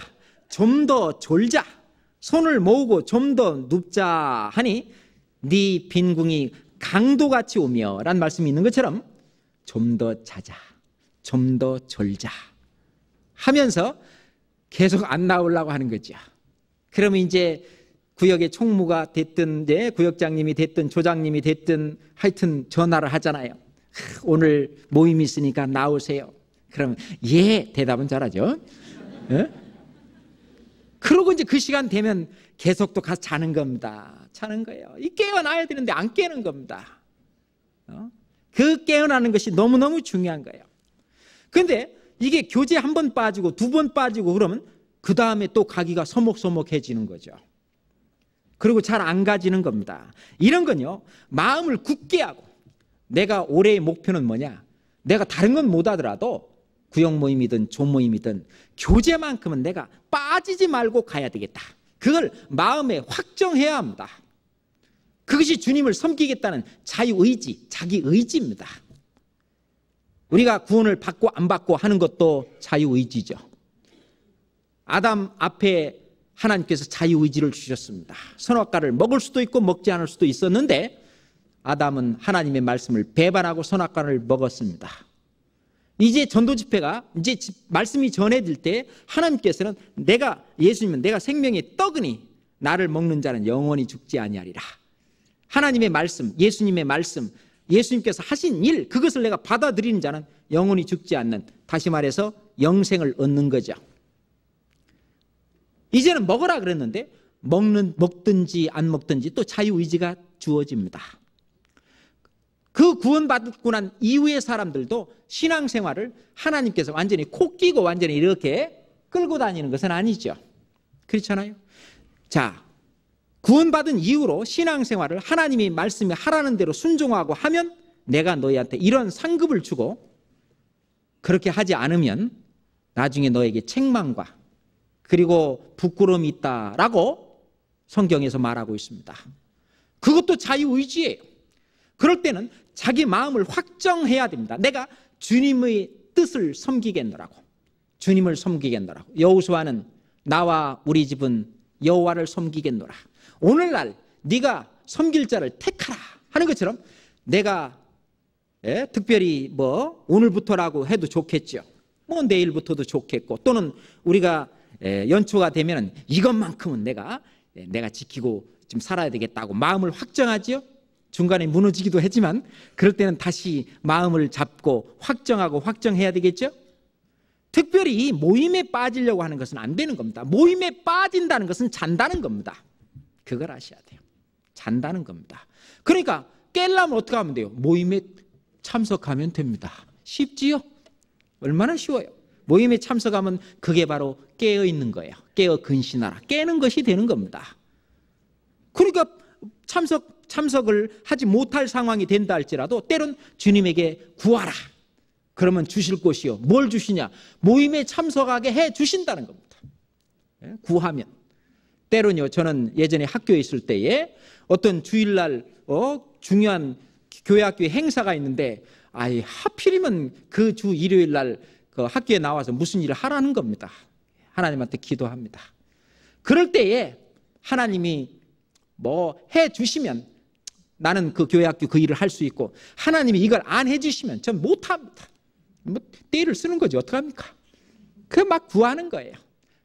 좀 더 졸자, 손을 모으고 좀 더 눕자 하니 네 빈궁이 강도같이 오며 라는 말씀이 있는 것처럼 좀 더 자자, 좀 더 졸자 하면서 계속 안 나오려고 하는 거죠. 그러면 이제 구역의 총무가 됐든 구역장님이 됐든 조장님이 됐든 하여튼 전화를 하잖아요. 오늘 모임이 있으니까 나오세요. 그러면 예 대답은 잘하죠. 그러고 이제 그 시간 되면 계속 또 가서 자는 겁니다. 자는 거예요. 이 깨어나야 되는데 안 깨는 겁니다. 그 깨어나는 것이 너무너무 중요한 거예요. 그런데 이게 교제 한 번 빠지고 두 번 빠지고 그러면 그 다음에 또 가기가 서먹서먹해지는 거죠. 그리고 잘 안 가지는 겁니다. 이런 건요 마음을 굳게 하고 내가 올해의 목표는 뭐냐, 내가 다른 건 못 하더라도 구역 모임이든 조 모임이든 교제만큼은 내가 빠지지 말고 가야 되겠다. 그걸 마음에 확정해야 합니다. 그것이 주님을 섬기겠다는 자유의지, 자기 의지입니다. 우리가 구원을 받고 안 받고 하는 것도 자유의지죠. 아담 앞에 하나님께서 자유의지를 주셨습니다. 선악과를 먹을 수도 있고 먹지 않을 수도 있었는데 아담은 하나님의 말씀을 배반하고 선악과를 먹었습니다. 이제 전도 집회가 이제 말씀이 전해질 때 하나님께서는 예수님은 내가 생명의 떡이니 나를 먹는 자는 영원히 죽지 아니하리라. 하나님의 말씀, 예수님의 말씀, 예수님께서 하신 일, 그것을 내가 받아들이는 자는 영원히 죽지 않는, 다시 말해서 영생을 얻는 거죠. 이제는 먹으라 그랬는데 먹든지 안 먹든지 또 자유의지가 주어집니다. 그 구원받고 난 이후의 사람들도 신앙생활을 하나님께서 완전히 코 끼고 완전히 이렇게 끌고 다니는 것은 아니죠. 그렇잖아요. 자, 구원받은 이후로 신앙생활을 하나님이 말씀이 하라는 대로 순종하고 하면 내가 너희한테 이런 상급을 주고, 그렇게 하지 않으면 나중에 너에게 책망과 그리고 부끄러움이 있다라고 성경에서 말하고 있습니다. 그것도 자유의지예요. 그럴 때는 자기 마음을 확정해야 됩니다. 내가 주님의 뜻을 섬기겠노라고, 주님을 섬기겠노라고. 여호수아는 나와 우리 집은 여호와를 섬기겠노라. 오늘날 네가 섬길 자를 택하라 하는 것처럼 내가 특별히 뭐 오늘부터라고 해도 좋겠죠. 뭐 내일부터도 좋겠고, 또는 우리가 연초가 되면 이것만큼은 내가 지키고 좀 살아야 되겠다고 마음을 확정하지요. 중간에 무너지기도 하지만 그럴 때는 다시 마음을 잡고 확정하고 확정해야 되겠죠. 특별히 모임에 빠지려고 하는 것은 안 되는 겁니다. 모임에 빠진다는 것은 잔다는 겁니다. 그걸 아셔야 돼요. 잔다는 겁니다. 그러니까 깨려면 어떻게 하면 돼요? 모임에 참석하면 됩니다. 쉽지요? 얼마나 쉬워요. 모임에 참석하면 그게 바로 깨어있는 거예요. 깨어 근신하라. 깨는 것이 되는 겁니다. 그러니까 참석을 하지 못할 상황이 된다 할지라도 때론 주님에게 구하라. 그러면 주실 것이요. 뭘 주시냐? 모임에 참석하게 해 주신다는 겁니다. 구하면. 때론요, 저는 예전에 학교에 있을 때에 어떤 주일날 중요한 교회학교에 행사가 있는데, 하필이면 그 주 일요일날 그 학교에 나와서 무슨 일을 하라는 겁니다. 하나님한테 기도합니다. 그럴 때에 하나님이 뭐 해 주시면 나는 그 교회학교 그 일을 할 수 있고, 하나님이 이걸 안 해 주시면 전 못합니다. 뭐 때를 쓰는 거지 어떡합니까? 그 막 구하는 거예요.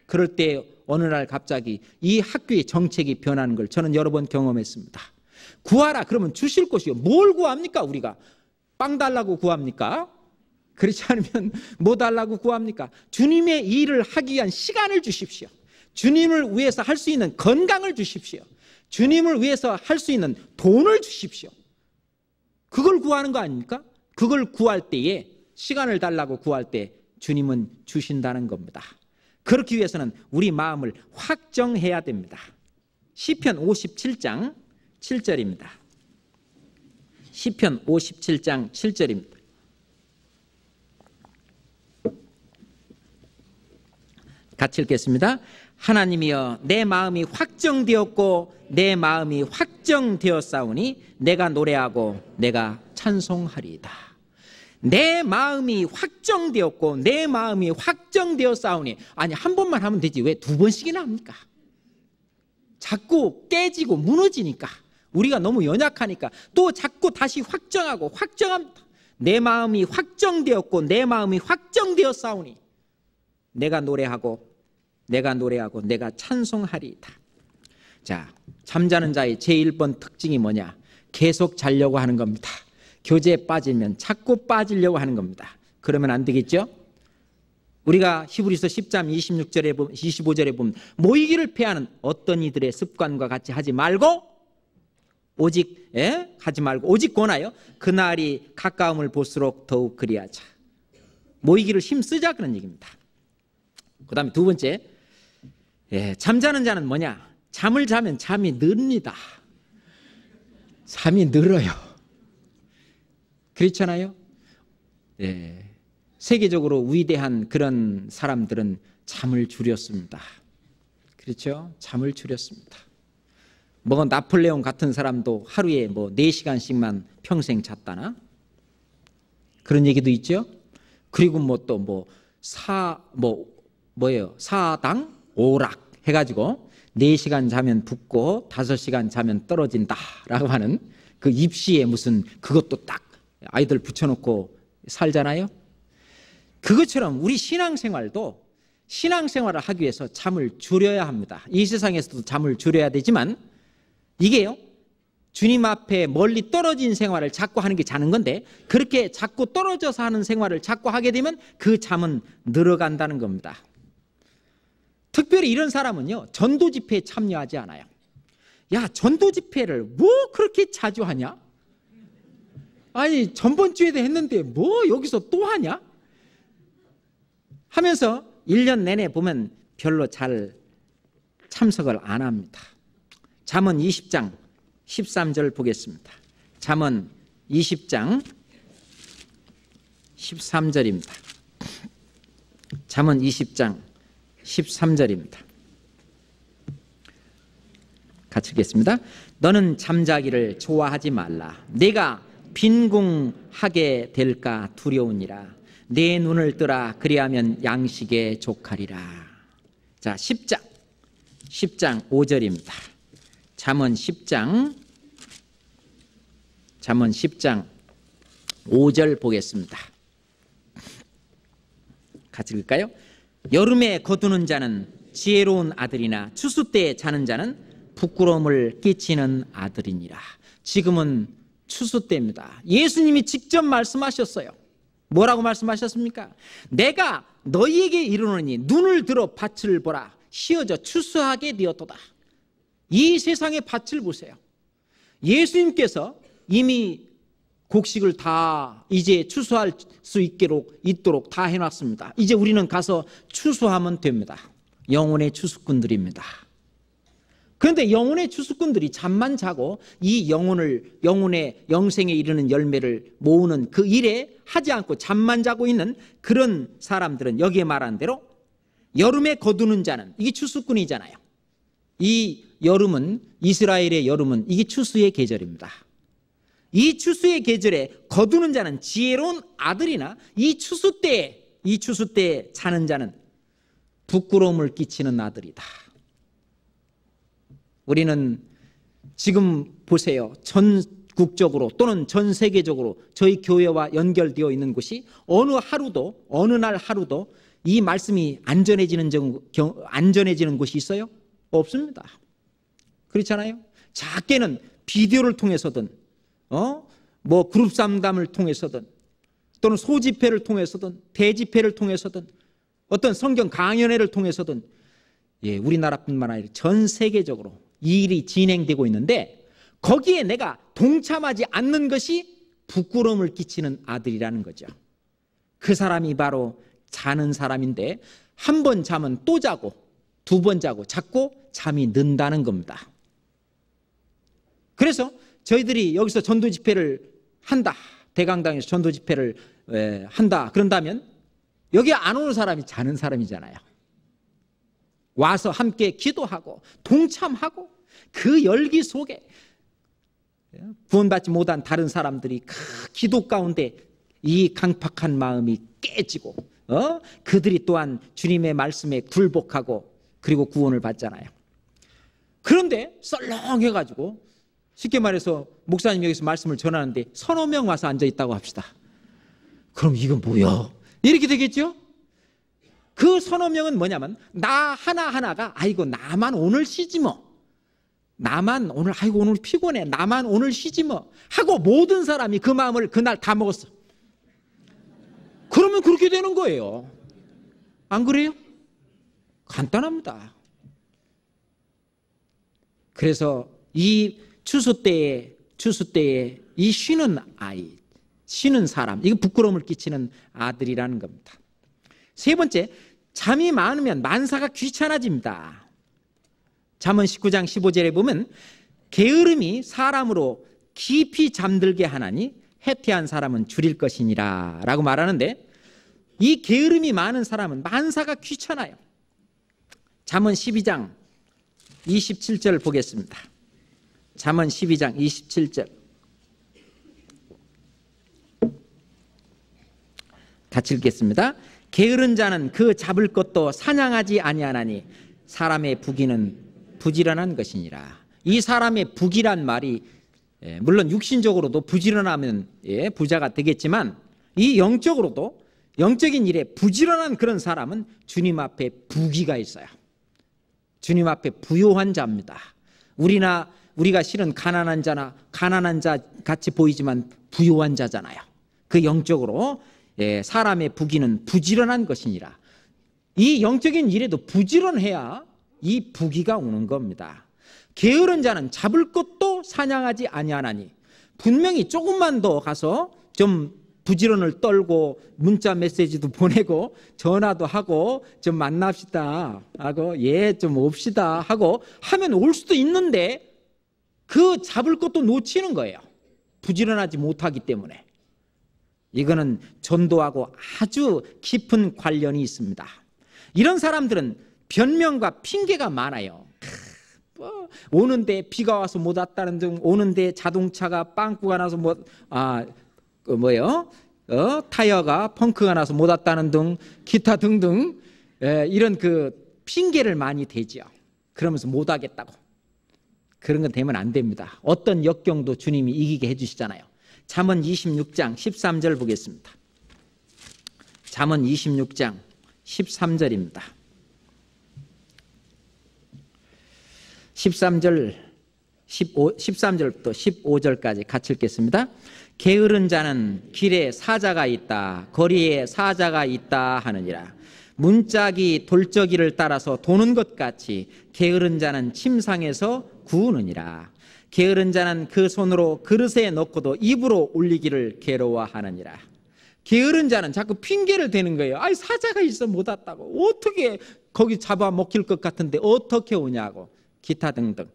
그럴 때 어느 날 갑자기 이 학교의 정책이 변하는 걸 저는 여러 번 경험했습니다. 구하라 그러면 주실 것이요. 뭘 구합니까? 우리가 빵 달라고 구합니까? 그렇지 않으면 뭐 달라고 구합니까? 주님의 일을 하기 위한 시간을 주십시오. 주님을 위해서 할 수 있는 건강을 주십시오. 주님을 위해서 할 수 있는 돈을 주십시오. 그걸 구하는 거 아닙니까? 그걸 구할 때에, 시간을 달라고 구할 때 주님은 주신다는 겁니다. 그렇기 위해서는 우리 마음을 확정해야 됩니다. 시편 57장 7절입니다. 시편 57장 7절입니다. 같이 읽겠습니다. 하나님이여, 내 마음이 확정되었고 내 마음이 확정되었사오니 내가 노래하고 내가 찬송하리이다. 내 마음이 확정되었고 내 마음이 확정되었사오니, 아니 한 번만 하면 되지 왜 두 번씩이나 합니까? 자꾸 깨지고 무너지니까, 우리가 너무 연약하니까 또 자꾸 다시 확정하고 확정합니다. 내 마음이 확정되었고 내 마음이 확정되었사오니 내가 노래하고 내가 찬송하리이다. 자, 잠자는 자의 제1번 특징이 뭐냐? 계속 자려고 하는 겁니다. 교제에 빠지면 자꾸 빠지려고 하는 겁니다. 그러면 안 되겠죠? 우리가 히브리서 10장 25절에 보면 모이기를 패하는 어떤 이들의 습관과 같이 하지 말고 오직 권하여 그날이 가까움을 볼수록 더욱 그리하자. 모이기를 힘쓰자, 그런 얘기입니다. 그 다음에 두 번째, 잠자는 자는 뭐냐? 잠을 자면 잠이 늡니다. 잠이 늘어요. 그렇잖아요? 세계적으로 위대한 그런 사람들은 잠을 줄였습니다. 그렇죠? 잠을 줄였습니다. 뭐 나폴레옹 같은 사람도 하루에 뭐 4시간씩만 평생 잤다나? 그런 얘기도 있죠. 그리고 뭐 또 사당 오락 해가지고 4시간 자면 붓고 5시간 자면 떨어진다라고 하는 그 입시에 무슨 그것도 딱 아이들 붙여놓고 살잖아요. 그것처럼 우리 신앙생활도 신앙생활을 하기 위해서 잠을 줄여야 합니다. 이 세상에서도 잠을 줄여야 되지만 이게요, 주님 앞에 멀리 떨어진 생활을 자꾸 하는 게 자는 건데, 그렇게 자꾸 떨어져서 하는 생활을 자꾸 하게 되면 그 잠은 늘어간다는 겁니다. 특별히 이런 사람은요, 전도 집회에 참여하지 않아요. 야, 전도 집회를 뭐 그렇게 자주 하냐? 아니 전번 주에도 했는데 뭐 여기서 또 하냐? 하면서 1년 내내 보면 별로 잘 참석을 안 합니다. 잠언 20장 13절 보겠습니다. 잠언 20장 13절입니다. 잠언 20장 13절입니다. 같이 읽겠습니다. 너는 잠자기를 좋아하지 말라. 내가 빈궁하게 될까 두려우니라. 내 눈을 뜨라. 그리하면 양식에 족하리라. 자, 10장 5절입니다. 잠언 10장 5절 보겠습니다. 같이 읽을까요? 여름에 거두는 자는 지혜로운 아들이나 추수 때에 자는 자는 부끄러움을 끼치는 아들이니라. 지금은 추수 때입니다. 예수님이 직접 말씀하셨어요. 뭐라고 말씀하셨습니까? 내가 너희에게 이르노니 눈을 들어 밭을 보라. 씌어져 추수하게 되었도다. 이 세상의 밭을 보세요. 예수님께서 이미 곡식을 다 이제 추수할 수 있도록 다 해놨습니다. 이제 우리는 가서 추수하면 됩니다. 영혼의 추수꾼들입니다. 그런데 영혼의 추수꾼들이 잠만 자고 이 영혼의 영생에 이르는 열매를 모으는 그 일에 하지 않고 잠만 자고 있는 그런 사람들은 여기에 말한 대로 여름에 거두는 자는, 이게 추수꾼이잖아요. 이 여름은, 이스라엘의 여름은 이게 추수의 계절입니다. 이 추수의 계절에 거두는 자는 지혜로운 아들이나 이 추수 때에 자는 자는 부끄러움을 끼치는 아들이다. 우리는 지금 보세요. 전국적으로 또는 전 세계적으로 저희 교회와 연결되어 있는 곳이 어느 날 하루도 이 말씀이 안전해지는 곳이 있어요? 없습니다. 그렇잖아요. 작게는 비디오를 통해서든 뭐 그룹 상담을 통해서든 또는 소집회를 통해서든 대집회를 통해서든 어떤 성경 강연회를 통해서든 우리나라뿐만 아니라 전 세계적으로 이 일이 진행되고 있는데 거기에 내가 동참하지 않는 것이 부끄러움을 끼치는 아들이라는 거죠. 그 사람이 바로 자는 사람인데 한 번 자면 또 자고 두 번 자고 자꾸 잠이 는다는 겁니다. 그래서 저희들이 여기서 전도 집회를 한다. 대강당에서 전도 집회를 한다. 그런다면 여기 안 오는 사람이 자는 사람이잖아요. 와서 함께 기도하고 동참하고 그 열기 속에 구원받지 못한 다른 사람들이 그 기도 가운데 이 강팍한 마음이 깨지고 그들이 또한 주님의 말씀에 굴복하고 그리고 구원을 받잖아요. 그런데 썰렁해가지고 쉽게 말해서 목사님 여기서 말씀을 전하는데 서너 명 와서 앉아있다고 합시다. 그럼 이건 뭐야? 이렇게 되겠죠? 그 서너 명은 뭐냐면 나 하나하나가 아이고 나만 오늘 쉬지 뭐, 나만 오늘 아이고 오늘 피곤해, 나만 오늘 쉬지 뭐 하고 모든 사람이 그 마음을 그날 다 먹었어. 그러면 그렇게 되는 거예요. 안 그래요? 간단합니다. 그래서 이 추수 때에 이 쉬는 아이, 쉬는 사람, 이거 부끄러움을 끼치는 아들이라는 겁니다. 세 번째, 잠이 많으면 만사가 귀찮아집니다. 잠언 19장 15절에 보면 게으름이 사람으로 깊이 잠들게 하나니 해태한 사람은 줄일 것이니라 라고 말하는데, 이 게으름이 많은 사람은 만사가 귀찮아요. 잠언 12장 27절 보겠습니다. 잠언 12장 27절 같이 읽겠습니다. 게으른 자는 그 잡을 것도 사냥하지 아니하나니 사람의 부귀는 부지런한 것이니라. 이 사람의 부귀란 말이 물론 육신적으로도 부지런하면 부자가 되겠지만 이 영적으로도 영적인 일에 부지런한 그런 사람은 주님 앞에 부귀가 있어요. 주님 앞에 부요한 자입니다. 우리가 실은 가난한 자 같이 보이지만 부요한 자잖아요. 그 영적으로 사람의 부귀는 부지런한 것이니라. 이 영적인 일에도 부지런해야 이 부귀가 오는 겁니다. 게으른 자는 잡을 것도 사냥하지 아니하나니 분명히 조금만 더 가서 좀 부지런을 떨고 문자 메시지도 보내고 전화도 하고 좀 만납시다 하고 예 좀 옵시다 하고 하면 올 수도 있는데 그 잡을 것도 놓치는 거예요. 부지런하지 못하기 때문에. 이거는 전도하고 아주 깊은 관련이 있습니다. 이런 사람들은 변명과 핑계가 많아요. 오는데 비가 와서 못 왔다는 등, 오는데 자동차가 빵꾸가 나서 타이어가 펑크가 나서 못 왔다는 등, 기타 등등 이런 그 핑계를 많이 대죠. 그러면서 못 하겠다고. 그런 건 되면 안 됩니다. 어떤 역경도 주님이 이기게 해주시잖아요. 잠언 26장 13절 보겠습니다. 잠언 26장 13절입니다. 13절부터 15절까지 같이 읽겠습니다. 게으른 자는 길에 사자가 있다, 거리에 사자가 있다 하느니라. 문짝이 돌저기를 따라서 도는 것 같이 게으른 자는 침상에서 구우느니라. 게으른 자는 그 손으로 그릇에 넣고도 입으로 올리기를 괴로워하느니라. 게으른 자는 자꾸 핑계를 대는 거예요. 아이 사자가 있어 못 왔다고. 어떻게 거기 잡아먹힐 것 같은데 어떻게 오냐고. 기타 등등.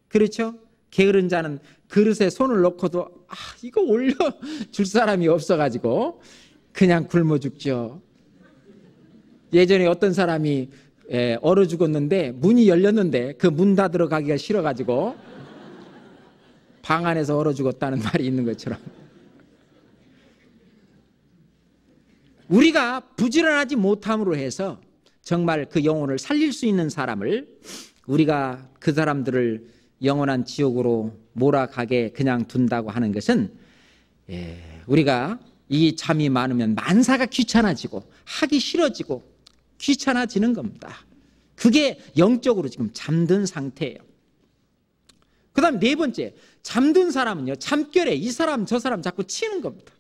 그렇죠? 게으른 자는 그릇에 손을 넣고도 이거 올려줄 사람이 없어가지고 그냥 굶어 죽죠. 예전에 어떤 사람이 얼어 죽었는데 문이 열렸는데 그 문 닫으러 가기가 싫어가지고 방 안에서 얼어 죽었다는 말이 있는 것처럼 우리가 부지런하지 못함으로 해서 정말 그 영혼을 살릴 수 있는 사람을 우리가 그 사람들을 영원한 지옥으로 몰아가게 그냥 둔다고 하는 것은 우리가 이 잠이 많으면 만사가 귀찮아지고 하기 싫어지고 귀찮아지는 겁니다. 그게 영적으로 지금 잠든 상태예요. 그 다음 네 번째, 잠든 사람은요, 잠결에 이 사람 저 사람 자꾸 치는 겁니다.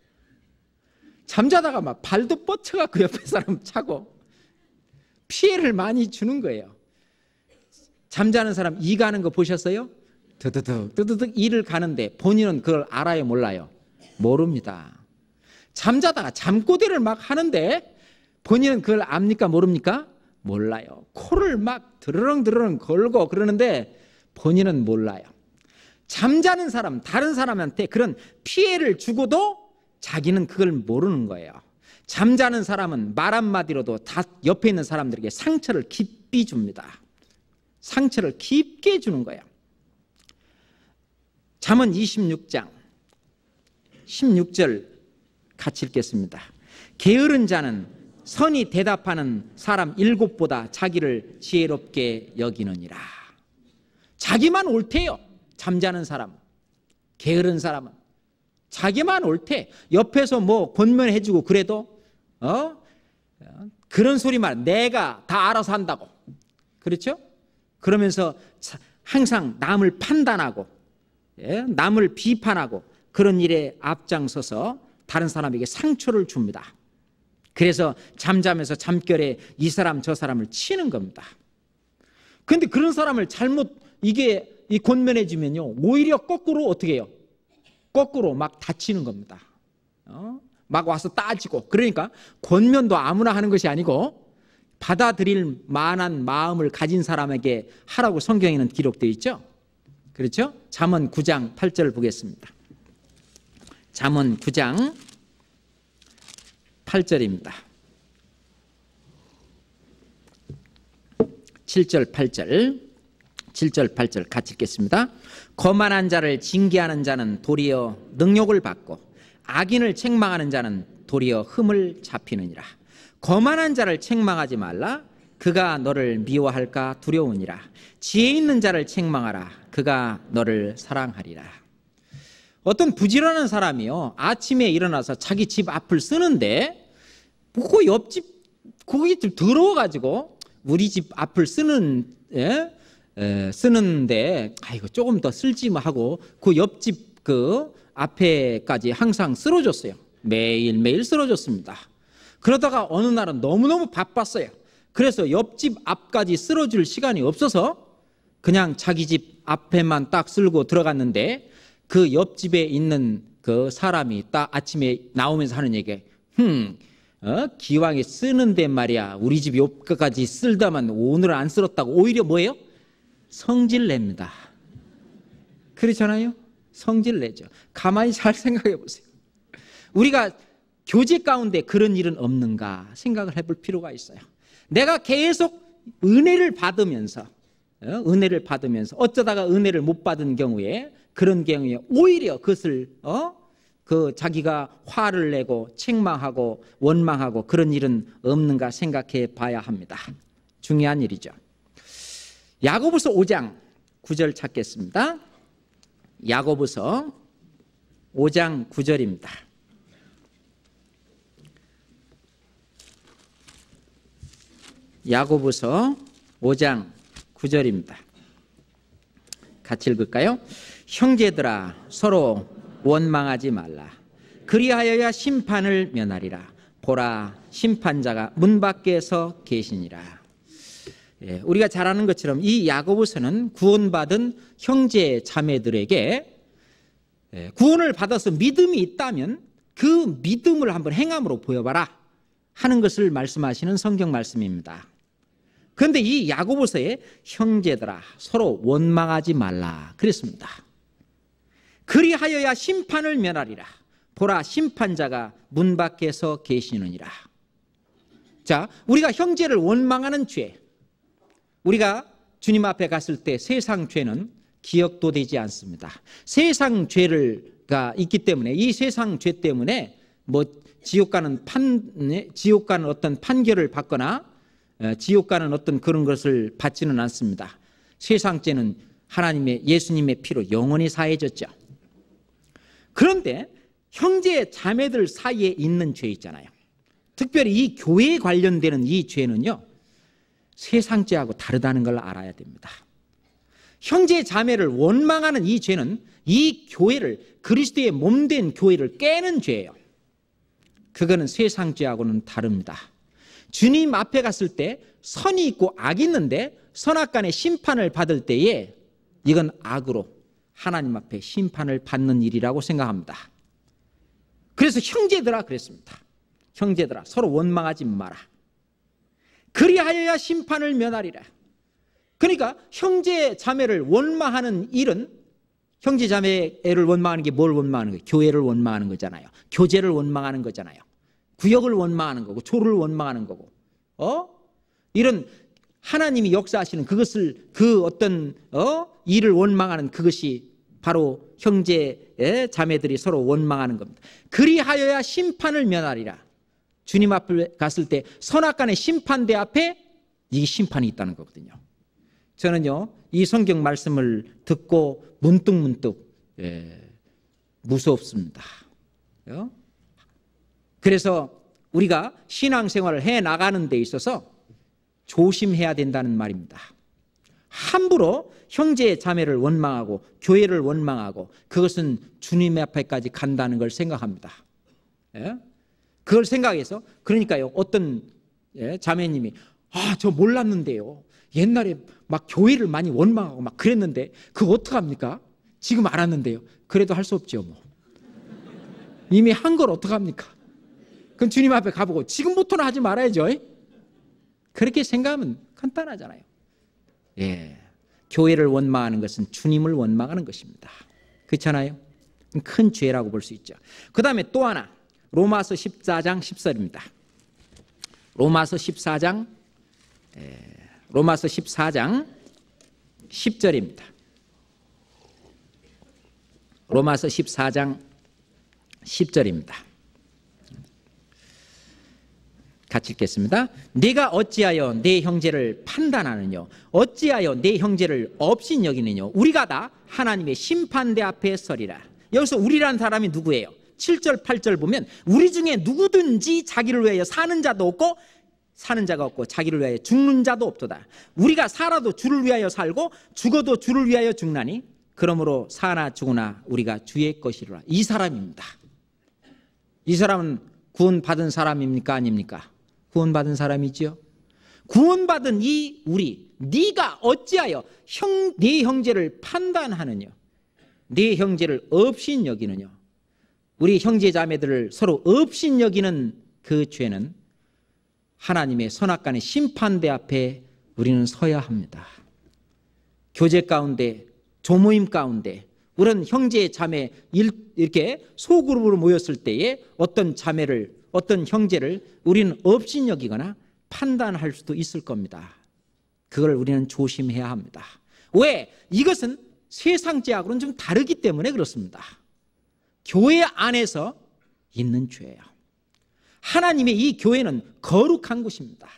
잠자다가 막 발도 뻗쳐갖고 옆에 사람 차고 피해를 많이 주는 거예요. 잠자는 사람 이 가는 거 보셨어요? 뜨드득 이를 가는데 본인은 그걸 알아요, 몰라요? 모릅니다. 잠자다가 잠꼬대를 막 하는데 본인은 그걸 압니까, 모릅니까? 몰라요. 코를 막 드르렁 걸고 그러는데 본인은 몰라요. 잠자는 사람, 다른 사람한테 그런 피해를 주고도 자기는 그걸 모르는 거예요. 잠자는 사람은 말 한마디로도 다 옆에 있는 사람들에게 상처를 깊이 줍니다. 상처를 깊게 주는 거예요. 잠언 26장 16절 같이 읽겠습니다. 게으른 자는 선이 대답하는 사람 7보다 자기를 지혜롭게 여기느니라. 자기만 옳대요. 잠자는 사람, 게으른 사람은 자기만 옳대. 옆에서 뭐 권면해주고 그래도 그런 소리만 내가 다 알아서 한다고. 그렇죠? 그러면서 항상 남을 판단하고 남을 비판하고 그런 일에 앞장서서 다른 사람에게 상처를 줍니다. 그래서 잠자면서 잠결에 이 사람 저 사람을 치는 겁니다. 그런데 그런 사람을 잘못 이 권면해 주면요, 오히려 거꾸로 어떻게 해요? 거꾸로 막 다치는 겁니다. 막 와서 따지고. 그러니까 권면도 아무나 하는 것이 아니고 받아들일 만한 마음을 가진 사람에게 하라고 성경에는 기록되어 있죠. 그렇죠? 잠언 9장 8절 보겠습니다. 잠언 9장 8절입니다. 7절 8절 같이 읽겠습니다. 거만한 자를 징계하는 자는 도리어 능욕을 받고 악인을 책망하는 자는 도리어 흠을 잡히느니라. 거만한 자를 책망하지 말라. 그가 너를 미워할까 두려우니라. 지혜 있는 자를 책망하라. 그가 너를 사랑하리라. 어떤 부지런한 사람이요, 아침에 일어나서 자기 집 앞을 쓰는데 그 옆집 거기 좀 더러워가지고 우리 집 앞을 쓰는데 아이고 조금 더 쓸지 뭐 하고 그 옆집 그 앞에까지 항상 쓸어줬어요. 매일매일 쓸어줬습니다. 그러다가 어느 날은 너무너무 바빴어요. 그래서 옆집 앞까지 쓸어줄 시간이 없어서 그냥 자기 집 앞에만 딱 쓸고 들어갔는데 그 옆집에 있는 그 사람이 딱 아침에 나오면서 하는 얘기, 기왕에 쓰는데 말이야, 우리 집 옆까지 쓸다만 오늘은 안 쓸었다고 오히려 뭐예요? 성질 냅니다. 그렇잖아요? 성질 내죠. 가만히 잘 생각해 보세요. 우리가 교제 가운데 그런 일은 없는가 생각을 해볼 필요가 있어요. 내가 계속 은혜를 받으면서 어쩌다가 은혜를 못 받은 경우에, 그런 경우에 오히려 그것을 자기가 화를 내고 책망하고 원망하고 그런 일은 없는가 생각해 봐야 합니다. 중요한 일이죠. 야고보서 5장 9절 찾겠습니다. 야고보서 5장 9절입니다. 야고보서 5장 9절입니다. 같이 읽을까요? 형제들아 서로 원망하지 말라. 그리하여야 심판을 면하리라. 보라, 심판자가 문 밖에서 계시니라. 우리가 잘 아는 것처럼 이 야고보서는 구원받은 형제 자매들에게 구원을 받아서 믿음이 있다면 그 믿음을 한번 행함으로 보여봐라 하는 것을 말씀하시는 성경 말씀입니다. 그런데 이 야고보서에 형제들아 서로 원망하지 말라 그랬습니다. 그리하여야 심판을 면하리라. 보라, 심판자가 문 밖에서 계시느니라. 자, 우리가 형제를 원망하는 죄, 우리가 주님 앞에 갔을 때 세상 죄는 기억도 되지 않습니다. 세상 죄가 있기 때문에, 이 세상 죄 때문에 뭐 지옥 가는 어떤 판결을 받거나 지옥 가는 어떤 그런 것을 받지는 않습니다. 세상 죄는 하나님의 예수님의 피로 영원히 사해졌죠. 그런데 형제 자매들 사이에 있는 죄 있잖아요. 특별히 이 교회에 관련되는 이 죄는요, 세상 죄하고 다르다는 걸 알아야 됩니다. 형제 자매를 원망하는 이 죄는 이 교회를, 그리스도의 몸된 교회를 깨는 죄예요. 그거는 세상 죄하고는 다릅니다. 주님 앞에 갔을 때 선이 있고 악이 있는데 선악간의 심판을 받을 때에 이건 악으로 하나님 앞에 심판을 받는 일이라고 생각합니다. 그래서 형제들아 그랬습니다. 형제들아 서로 원망하지 마라. 그리하여야 심판을 면하리라. 그러니까 형제 자매를 원망하는 일은, 형제 자매를 원망하는 게 뭘 원망하는 거예요? 교회를 원망하는 거잖아요. 교제를 원망하는 거잖아요. 구역을 원망하는 거고 조를 원망하는 거고, 이런 하나님이 역사하시는 그것을, 그 어떤 일을 원망하는 그것이 바로 형제 자매들이 서로 원망하는 겁니다. 그리하여야 심판을 면하리라. 주님 앞에 갔을 때 선악간의 심판대 앞에 이 심판이 있다는 거거든요. 저는요, 이 성경 말씀을 듣고 문득문득 무섭습니다. 그래서 우리가 신앙생활을 해나가는 데 있어서 조심해야 된다는 말입니다. 함부로 형제 자매를 원망하고 교회를 원망하고 그것은 주님 앞에까지 간다는 걸 생각합니다. 그걸 생각해서, 그러니까요, 어떤 자매님이 저 몰랐는데요, 옛날에 막 교회를 많이 원망하고 막 그랬는데 그거 어떡합니까? 지금 알았는데요. 그래도 할 수 없죠. 뭐 이미 한 걸 어떡합니까? 그럼 주님 앞에 가보고 지금부터는 하지 말아야죠. 그렇게 생각하면 간단하잖아요. 교회를 원망하는 것은 주님을 원망하는 것입니다. 그렇잖아요? 큰 죄라고 볼 수 있죠. 그 다음에 또 하나, 로마서 14장 10절입니다. 로마서 14장 10절입니다. 로마서 14장 10절입니다. 같이 읽겠습니다. 네가 어찌하여 내 형제를 판단하느냐? 어찌하여 내 형제를 업신 여기느냐? 우리가 다 하나님의 심판대 앞에 서리라. 여기서 우리라는 사람이 누구예요? 7절 8절 보면 우리 중에 누구든지 자기를 위하여 사는 자도 없고 사는 자가 없고 자기를 위하여 죽는 자도 없도다. 우리가 살아도 주를 위하여 살고 죽어도 주를 위하여 죽나니 그러므로 사나 죽으나 우리가 주의 것이로라. 이 사람입니다. 이 사람은 구원받은 사람입니까? 아닙니까? 구원받은 사람이지요. 구원받은 이 우리, 네가 어찌하여 네 형제를 판단하느냐? 네 형제를 업신여기느냐. 우리 형제 자매들을 서로 업신여기는 그 죄는 하나님의 선악간의 심판대 앞에 우리는 서야 합니다. 교제 가운데, 조모임 가운데 우리는 형제 자매 이렇게 소그룹으로 모였을 때에 어떤 자매를, 어떤 형제를 우리는 업신여기거나 판단할 수도 있을 겁니다. 그걸 우리는 조심해야 합니다. 왜? 이것은 세상 죄하고는 좀 다르기 때문에 그렇습니다. 교회 안에서 있는 죄예요. 하나님의 이 교회는 거룩한 곳입니다.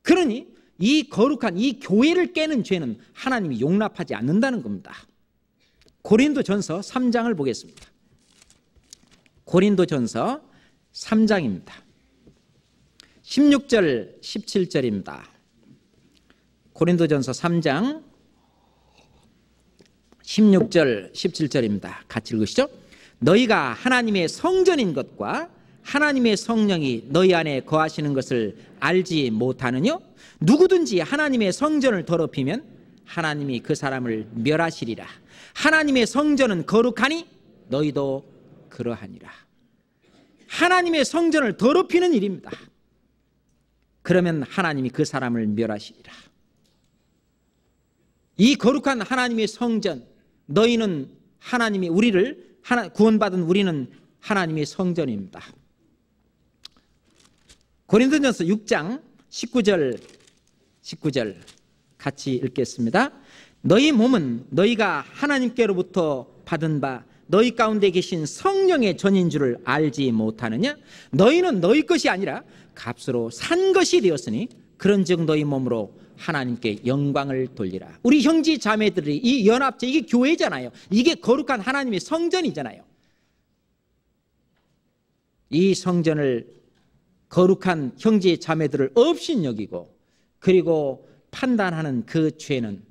그러니 이 거룩한 이 교회를 깨는 죄는 하나님이 용납하지 않는다는 겁니다. 고린도전서 3장을 보겠습니다. 고린도전서 3장입니다. 16절 17절입니다. 고린도전서 3장 16절 17절입니다. 같이 읽으시죠. 너희가 하나님의 성전인 것과 하나님의 성령이 너희 안에 거하시는 것을 알지 못하느냐? 누구든지 하나님의 성전을 더럽히면 하나님이 그 사람을 멸하시리라. 하나님의 성전은 거룩하니 너희도 그러하니라. 하나님의 성전을 더럽히는 일입니다. 그러면 하나님이 그 사람을 멸하시리라. 이 거룩한 하나님의 성전, 너희는 하나님이 우리를 구원받은 우리는 하나님의 성전입니다. 고린도전서 6장 19절 같이 읽겠습니다. 너희 몸은 너희가 하나님께로부터 받은 바 너희 가운데 계신 성령의 전인 줄을 알지 못하느냐? 너희는 너희 것이 아니라 값으로 산 것이 되었으니 그런즉 너희 몸으로 하나님께 영광을 돌리라. 우리 형제 자매들이 이 연합체, 이게 교회잖아요. 이게 거룩한 하나님의 성전이잖아요. 이 성전을 거룩한 형제 자매들을 업신여기고 그리고 판단하는 그 죄는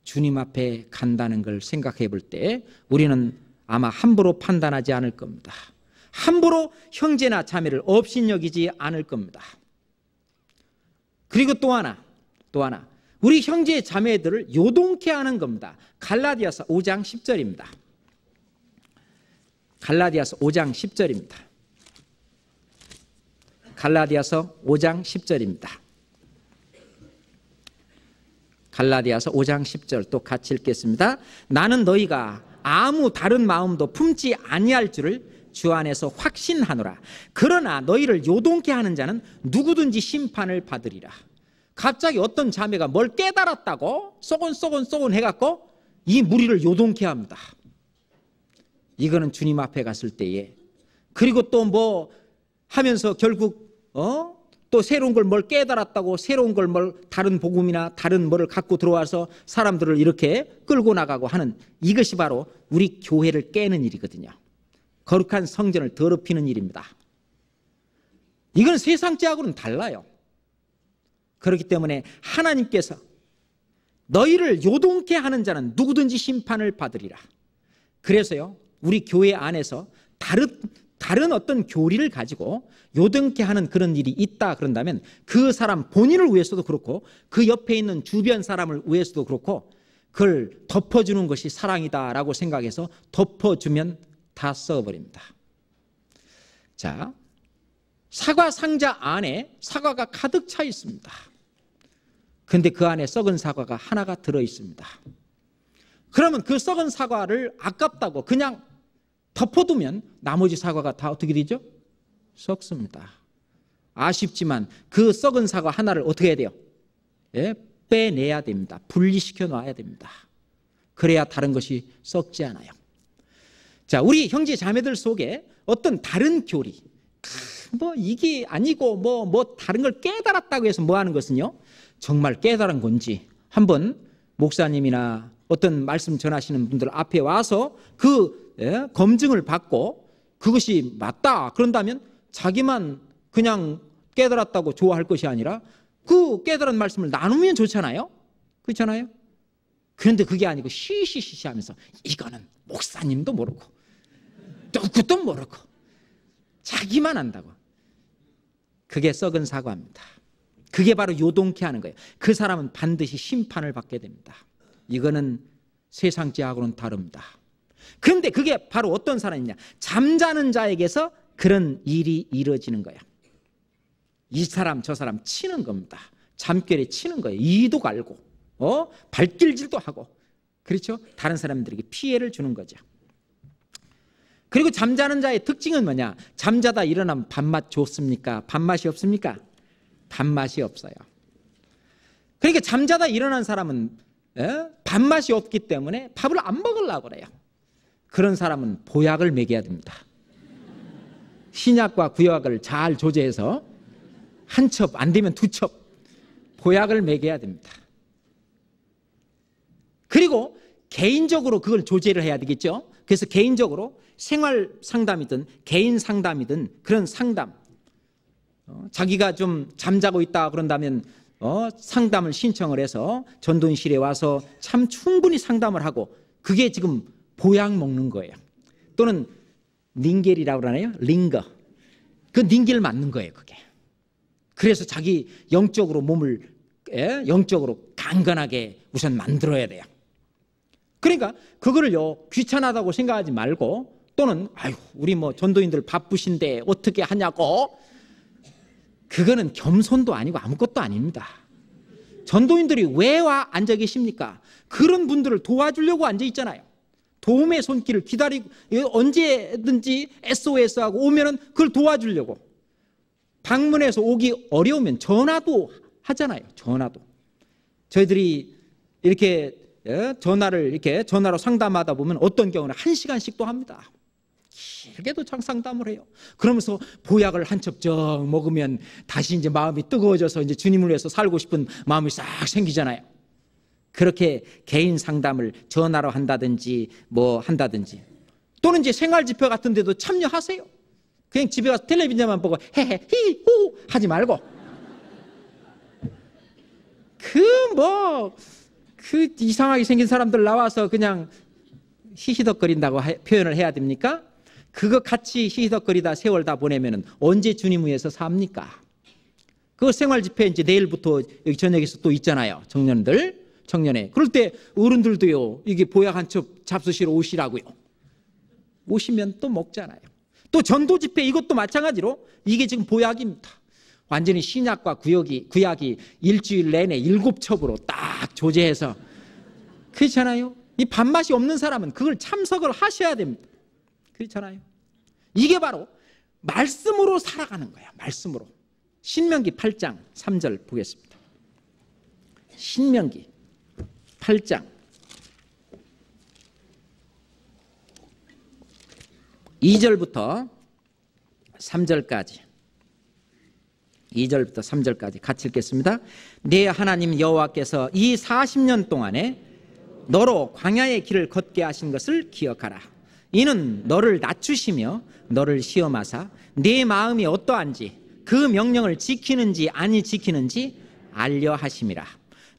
주님 앞에 간다는 걸 생각해 볼 때 우리는 아마 함부로 판단하지 않을 겁니다. 함부로 형제나 자매를 업신여기지 않을 겁니다. 그리고 또 하나 우리 형제 자매들을 요동케 하는 겁니다. 갈라디아서 5장 10절입니다. 갈라디아서 5장 10절입니다. 갈라디아서 5장 10절입니다. 갈라디아서 5장 10절 또 같이 읽겠습니다. 나는 너희가 아무 다른 마음도 품지 아니할 줄을 주 안에서 확신하노라. 그러나 너희를 요동케 하는 자는 누구든지 심판을 받으리라. 갑자기 어떤 자매가 뭘 깨달았다고 쏘곤 해갖고 이 무리를 요동케 합니다. 이거는 주님 앞에 갔을 때에, 그리고 또 뭐 하면서 결국 또 새로운 걸 뭘 깨달았다고 새로운 걸 뭘 다른 복음이나 다른 뭐를 갖고 들어와서 사람들을 이렇게 끌고 나가고 하는, 이것이 바로 우리 교회를 깨는 일이거든요. 거룩한 성전을 더럽히는 일입니다. 이건 세상 죄하고는 달라요. 그렇기 때문에 하나님께서 너희를 요동케 하는 자는 누구든지 심판을 받으리라. 그래서요, 우리 교회 안에서 다른 어떤 교리를 가지고 요동케 하는 그런 일이 있다 그런다면 그 사람 본인을 위해서도 그렇고 그 옆에 있는 주변 사람을 위해서도 그렇고 그걸 덮어주는 것이 사랑이다라고 생각해서 덮어주면 다 썩어버립니다. 자, 사과 상자 안에 사과가 가득 차 있습니다. 근데 그 안에 썩은 사과가 하나가 들어 있습니다. 그러면 그 썩은 사과를 아깝다고 그냥 덮어두면 나머지 사과가 다 어떻게 되죠? 썩습니다. 아쉽지만 그 썩은 사과 하나를 어떻게 해야 돼요? 예? 빼내야 됩니다. 분리시켜 놔야 됩니다. 그래야 다른 것이 썩지 않아요. 자, 우리 형제 자매들 속에 어떤 다른 교리, 뭐 이게 아니고 뭐 다른 걸 깨달았다고 해서 뭐 하는 것은요, 정말 깨달은 건지 한번 목사님이나 어떤 말씀 전하시는 분들 앞에 와서 그 검증을 받고 그것이 맞다 그런다면 자기만 그냥 깨달았다고 좋아할 것이 아니라 그 깨달은 말씀을 나누면 좋잖아요. 그렇잖아요. 그런데 그게 아니고 시시시시 하면서 이거는 목사님도 모르고 누구도 모르고 자기만 안다고. 그게 썩은 사과입니다. 그게 바로 요동케 하는 거예요. 그 사람은 반드시 심판을 받게 됩니다. 이거는 세상 지하고는 다릅니다. 그런데 그게 바로 어떤 사람이냐? 잠자는 자에게서 그런 일이 이루어지는 거야. 이 사람 저 사람 치는 겁니다. 잠결에 치는 거예요. 이도 갈고 발길질도 하고, 그렇죠? 다른 사람들에게 피해를 주는 거죠. 그리고 잠자는 자의 특징은 뭐냐? 잠자다 일어나면 밥맛 좋습니까? 밥맛이 없습니까? 밥맛이 없어요. 그러니까 잠자다 일어난 사람은 밥맛이 없기 때문에 밥을 안 먹으려고 그래요. 그런 사람은 보약을 먹여야 됩니다. 신약과 구약을 잘 조제해서 한 첩, 안 되면 두 첩 보약을 먹여야 됩니다. 그리고 개인적으로 그걸 조제를 해야 되겠죠. 그래서 개인적으로 생활 상담이든 개인 상담이든 그런 상담, 자기가 좀 잠자고 있다 그런다면 상담을 신청을 해서 전도인실에 와서 참 충분히 상담을 하고, 그게 지금 보약 먹는 거예요. 또는 링겔이라고 그러나요? 링거. 그 링겔 맞는 거예요, 그게. 그래서 자기 영적으로 몸을 영적으로 강건하게 우선 만들어야 돼요. 그러니까 그거를요 귀찮아다고 생각하지 말고, 또는 아유 우리 뭐 전도인들 바쁘신데 어떻게 하냐고, 그거는 겸손도 아니고 아무것도 아닙니다. 전도인들이 왜 와 앉아 계십니까? 그런 분들을 도와주려고 앉아 있잖아요. 도움의 손길을 기다리고, 언제든지 SOS하고 오면은 그걸 도와주려고. 방문해서 오기 어려우면 전화도 하잖아요. 전화도. 저희들이 이렇게 전화로 상담하다 보면 어떤 경우는 1시간씩도 합니다. 길게도 상담을 해요. 그러면서 보약을 한 첩쩍 먹으면 다시 이제 마음이 뜨거워져서 이제 주님을 위해서 살고 싶은 마음이 싹 생기잖아요. 그렇게 개인 상담을 전화로 한다든지 뭐 한다든지, 또는 이제 생활 집회 같은 데도 참여하세요. 그냥 집에 가서 텔레비전만 보고 헤헤 히호 하지 말고, 그 이상하게 생긴 사람들 나와서 그냥 히히덕거린다고 표현을 해야 됩니까? 그거 같이 히히덕거리다 세월 다 보내면은 언제 주님 위해서 삽니까? 그 생활 집회 이제 내일부터 여기 저녁에서 또 있잖아요. 청년회. 그럴 때 어른들도요, 이게 보약 한 첩 잡수시러 오시라고요. 오시면 또 먹잖아요. 또 전도 집회 이것도 마찬가지로 이게 지금 보약입니다. 완전히 신약과 구약이 일주일 내내 7첩으로 딱 조제해서, 그렇잖아요. 이 밥맛이 없는 사람은 그걸 참석을 하셔야 됩니다. 그렇잖아요. 이게 바로 말씀으로 살아가는 거야. 말씀으로. 신명기 8장 3절 보겠습니다. 신명기 8장 2절부터 3절까지, 2절부터 3절까지 같이 읽겠습니다. 내 하나님 여호와께서 이 40년 동안에 너로 광야의 길을 걷게 하신 것을 기억하라. 이는 너를 낮추시며 너를 시험하사 네 마음이 어떠한지 그 명령을 지키는지 아니 지키는지 알려 하심이라.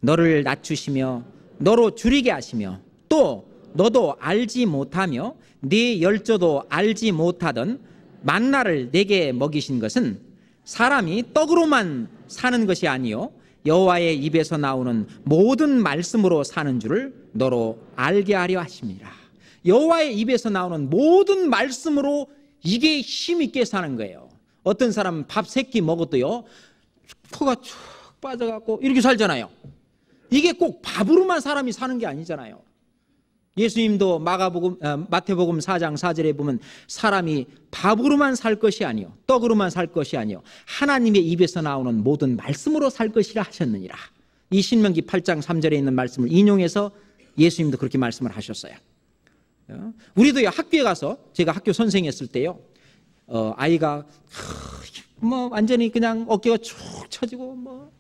너를 낮추시며 너로 줄이게 하시며 또 너도 알지 못하며 네 열조도 알지 못하던 만나를 내게 먹이신 것은 사람이 떡으로만 사는 것이 아니요 여호와의 입에서 나오는 모든 말씀으로 사는 줄을 너로 알게 하려 하심이라. 여호와의 입에서 나오는 모든 말씀으로 이게 힘있게 사는 거예요. 어떤 사람은 밥 3끼 먹어도요 코가 쭉 빠져갖고 이렇게 살잖아요. 이게 꼭 밥으로만 사람이 사는 게 아니잖아요. 예수님도 마태복음 4장 4절에 보면 사람이 밥으로만 살 것이 아니요 떡으로만 살 것이 아니요 하나님의 입에서 나오는 모든 말씀으로 살 것이라 하셨느니라. 이 신명기 8장 3절에 있는 말씀을 인용해서 예수님도 그렇게 말씀을 하셨어요. 우리도 학교에 가서, 제가 학교 선생했을 때요, 아이가 뭐 완전히 그냥 어깨가 축 처지고 뭐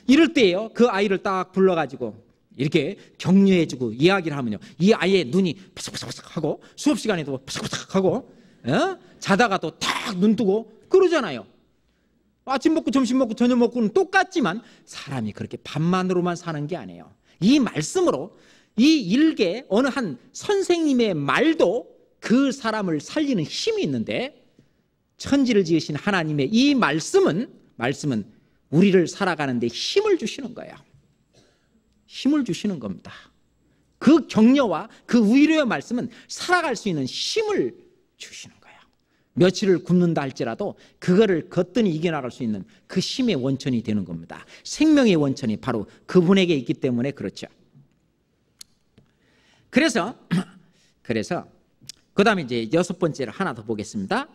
이럴 때예요, 그 아이를 딱 불러가지고 이렇게 격려해주고 이야기를 하면요, 이 아이의 눈이 바삭바삭 하고 수업 시간에도 바삭바삭 하고 자다가 또 딱 눈 뜨고 그러잖아요. 아침 먹고 점심 먹고 저녁 먹고는 똑같지만 사람이 그렇게 밥만으로만 사는 게 아니에요. 이 말씀으로, 이 일개 어느 한 선생님의 말도 그 사람을 살리는 힘이 있는데, 천지를 지으신 하나님의 이 말씀은 우리를 살아가는 데 힘을 주시는 거예요. 힘을 주시는 겁니다. 그 격려와 그 위로의 말씀은 살아갈 수 있는 힘을 주시는 거예요. 며칠을 굶는다 할지라도 그거를 거뜬히 이겨나갈 수 있는 그 힘의 원천이 되는 겁니다. 생명의 원천이 바로 그분에게 있기 때문에 그렇죠. 그래서 그 다음에 이제 6번째로 하나 더 보겠습니다.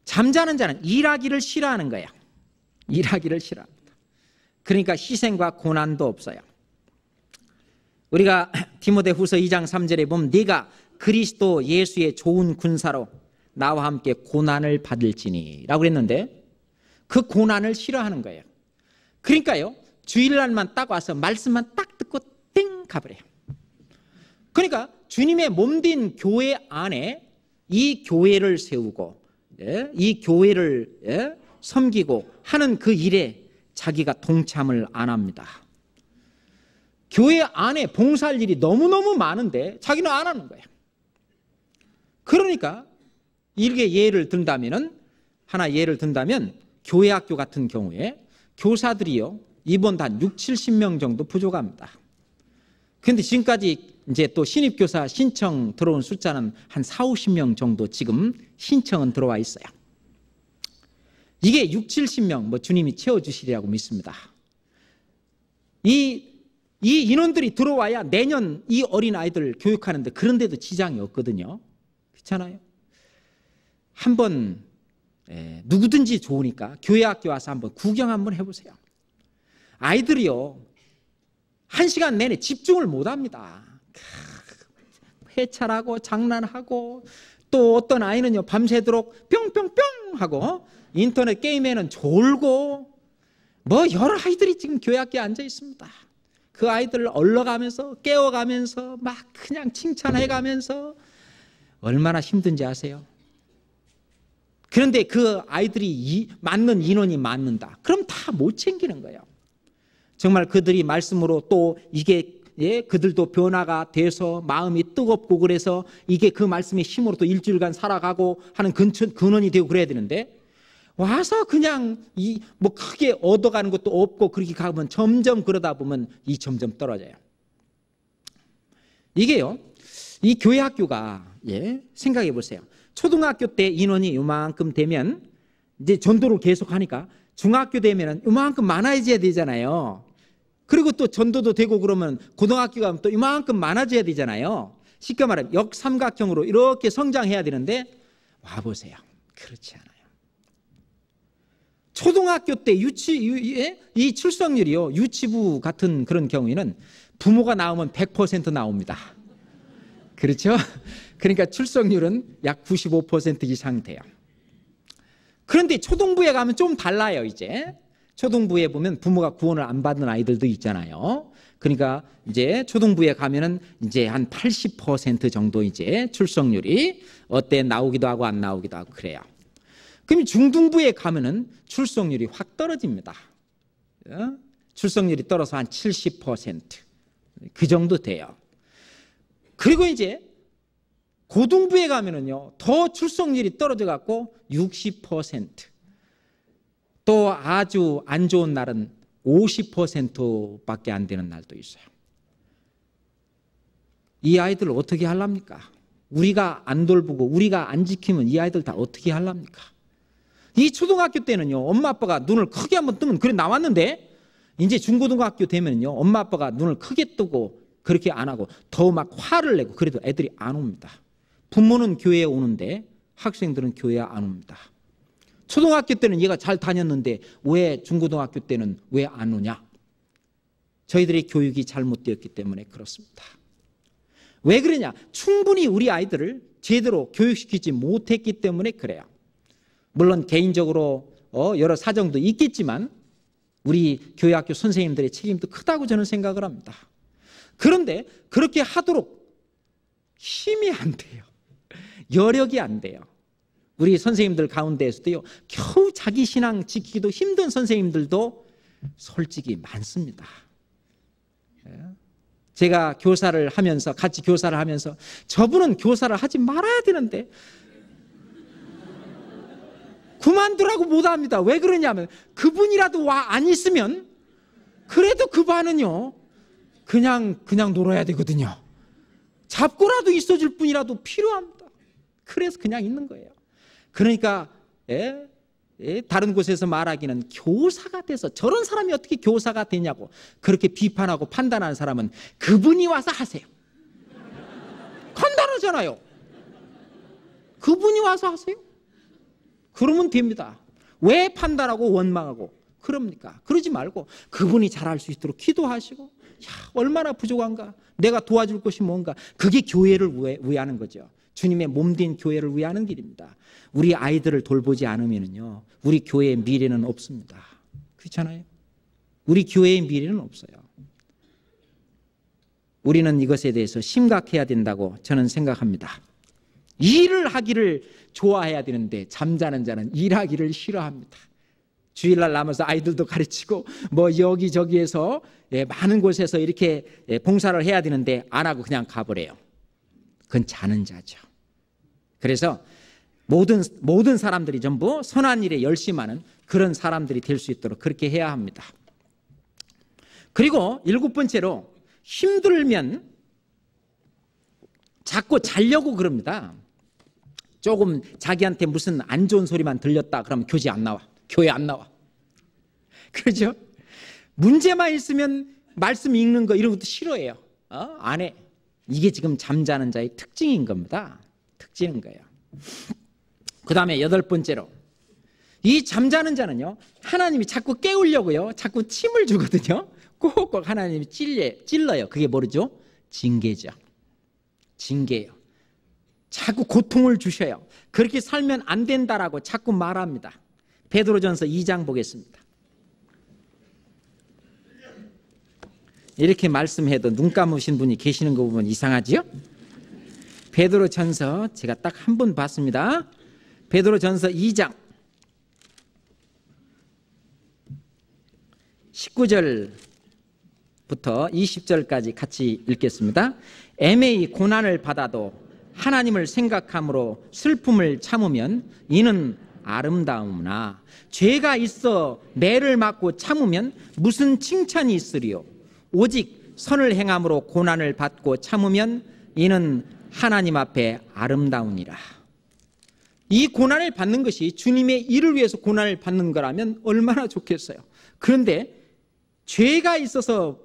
잠자는 자는 일하기를 싫어하는 거예요. 일하기를 싫어합니다. 그러니까 희생과 고난도 없어요. 우리가 디모데후서 2장 3절에 보면 네가 그리스도 예수의 좋은 군사로 나와 함께 고난을 받을지니 라고 했는데 그 고난을 싫어하는 거예요. 그러니까요, 주일날만 딱 와서 말씀만 딱 듣고 땡 가버려요. 그러니까 주님의 몸된 교회 안에 이 교회를 세우고 이 교회를 섬기고 하는 그 일에 자기가 동참을 안 합니다. 교회 안에 봉사할 일이 너무너무 많은데 자기는 안 하는 거예요. 그러니까 이렇게 예를 든다면 교회 학교 같은 경우에 교사들이요, 이번도 한 60-70명 정도 부족합니다. 그런데 지금까지 이제 또 신입교사 신청 들어온 숫자는 한 40-50명 정도 지금 신청은 들어와 있어요. 이게 60-70명 주님이 채워주시리라고 믿습니다. 이 인원들이 들어와야 내년 이 어린아이들 교육하는데 그런데도 지장이 없거든요. 그렇잖아요. 한번 누구든지 좋으니까 교회 학교 와서 한번 구경 한번 해보세요. 아이들이요, 1시간 내내 집중을 못합니다. 회찰하고 장난하고 또 어떤 아이는요 밤새도록 뿅뿅뿅 하고 인터넷 게임에는 졸고 여러 아이들이 지금 교회 학교에 앉아 있습니다. 그 아이들을 얼러가면서 깨워가면서 막 그냥 칭찬해가면서 얼마나 힘든지 아세요? 그런데 그 아이들이 맞는 인원이 맞는다. 그럼 다 못 챙기는 거예요. 정말 그들이 말씀으로 또 이게 그들도 변화가 돼서 마음이 뜨겁고 그래서 이게 그 말씀의 힘으로 또 일주일간 살아가고 하는 근원이 되고 그래야 되는데 와서 그냥 크게 얻어가는 것도 없고 그렇게 가면 점점 그러다 보면 점점 떨어져요. 이게요, 이 교회 학교가 생각해 보세요. 초등학교 때 인원이 요만큼 되면 이제 전도를 계속 하니까 중학교 되면 요만큼 많아져야 되잖아요. 그리고 또 전도도 되고 그러면 고등학교 가면 또 이만큼 많아져야 되잖아요. 쉽게 말하면 역삼각형으로 이렇게 성장해야 되는데 와보세요. 그렇지 않아요. 초등학교 때 이 출석률이요, 유치부 같은 그런 경우에는 부모가 나오면 100% 나옵니다. 그렇죠? 그러니까 출석률은 약 95% 이상 돼요. 그런데 초등부에 가면 좀 달라요. 이제 초등부에 보면 부모가 구원을 안 받는 아이들도 있잖아요. 그러니까 이제 초등부에 가면은 이제 한 80% 정도 이제 출석률이 나오기도 하고 안 나오기도 하고 그래요. 그럼 중등부에 가면은 출석률이 확 떨어집니다. 출석률이 떨어서 한 70% 그 정도 돼요. 그리고 이제 고등부에 가면은요 더 출석률이 떨어져 갖고 60%, 또 아주 안 좋은 날은 50%밖에 안 되는 날도 있어요. 이 아이들 어떻게 하랍니까? 우리가 안 돌보고 우리가 안 지키면 이 아이들 다 어떻게 하랍니까? 이 초등학교 때는요 엄마 아빠가 눈을 크게 한번 뜨면 그래 나왔는데 이제 중고등학교 되면요 엄마 아빠가 눈을 크게 뜨고 그렇게 안 하고 더 막 화를 내고 그래도 애들이 안 옵니다. 부모는 교회에 오는데 학생들은 교회에 안 옵니다. 초등학교 때는 얘가 잘 다녔는데 왜 중고등학교 때는 왜 안 오냐? 저희들의 교육이 잘못되었기 때문에 그렇습니다. 왜 그러냐? 충분히 우리 아이들을 제대로 교육시키지 못했기 때문에 그래요. 물론 개인적으로 여러 사정도 있겠지만 우리 교회학교 선생님들의 책임도 크다고 저는 생각을 합니다. 그런데 그렇게 하도록 힘이 안 돼요. 여력이 안 돼요. 우리 선생님들 가운데에서도요 겨우 자기 신앙 지키기도 힘든 선생님들도 솔직히 많습니다. 제가 교사를 하면서 같이 교사를 하면서 저분은 교사를 하지 말아야 되는데 그만두라고 못합니다. 왜 그러냐면 그분이라도 와 안 있으면 그래도 그 반은요 그냥 놀아야 되거든요. 잡고라도 있어줄 뿐이라도 필요합니다. 그래서 그냥 있는 거예요. 그러니까 다른 곳에서 말하기는 교사가 돼서, 저런 사람이 어떻게 교사가 되냐고 그렇게 비판하고 판단하는 사람은 그분이 와서 하세요. 간단하잖아요. 그분이 와서 하세요. 그러면 됩니다. 왜 판단하고 원망하고 그럽니까? 그러지 말고 그분이 잘할 수 있도록 기도하시고, 야, 얼마나 부족한가, 내가 도와줄 것이 뭔가, 그게 교회를 위하는 거죠. 주님의 몸된 교회를 위하는 길입니다. 우리 아이들을 돌보지 않으면요, 우리 교회의 미래는 없습니다. 그렇잖아요. 우리 교회의 미래는 없어요. 우리는 이것에 대해서 심각해야 된다고 저는 생각합니다. 일을 하기를 좋아해야 되는데 잠자는 자는 일하기를 싫어합니다. 주일날 남아서 아이들도 가르치고 뭐 여기저기에서 많은 곳에서 이렇게 봉사를 해야 되는데 안 하고 그냥 가버려요. 그건 자는 자죠. 그래서 모든 사람들이 전부 선한 일에 열심하는 그런 사람들이 될 수 있도록 그렇게 해야 합니다. 그리고 7번째로, 힘들면 자꾸 자려고 그럽니다. 조금 자기한테 무슨 안 좋은 소리만 들렸다 그러면 교회 안 나와. 그렇죠? 문제만 있으면 말씀 읽는 거 이런 것도 싫어해요. 안 해. 이게 지금 잠자는 자의 특징인 겁니다. 특징인 거예요. 그 다음에 8번째로, 이 잠자는 자는요, 하나님이 자꾸 깨우려고요, 자꾸 침을 주거든요. 꼭꼭 하나님이 찔러요. 그게 뭐죠? 징계죠. 징계예요. 자꾸 고통을 주셔요. 그렇게 살면 안 된다라고 자꾸 말합니다. 베드로전서 2장 보겠습니다. 이렇게 말씀해도 눈 감으신 분이 계시는 거 보면 이상하지요? 베드로전서 제가 딱 한 번 봤습니다. 베드로전서 2장 19절부터 20절까지 같이 읽겠습니다. 애매히 고난을 받아도 하나님을 생각함으로 슬픔을 참으면 이는 아름다우나, 죄가 있어 매를 맞고 참으면 무슨 칭찬이 있으리요. 오직 선을 행함으로 고난을 받고 참으면 이는 하나님 앞에 아름다우니라. 이 고난을 받는 것이 주님의 일을 위해서 고난을 받는 거라면 얼마나 좋겠어요. 그런데 죄가 있어서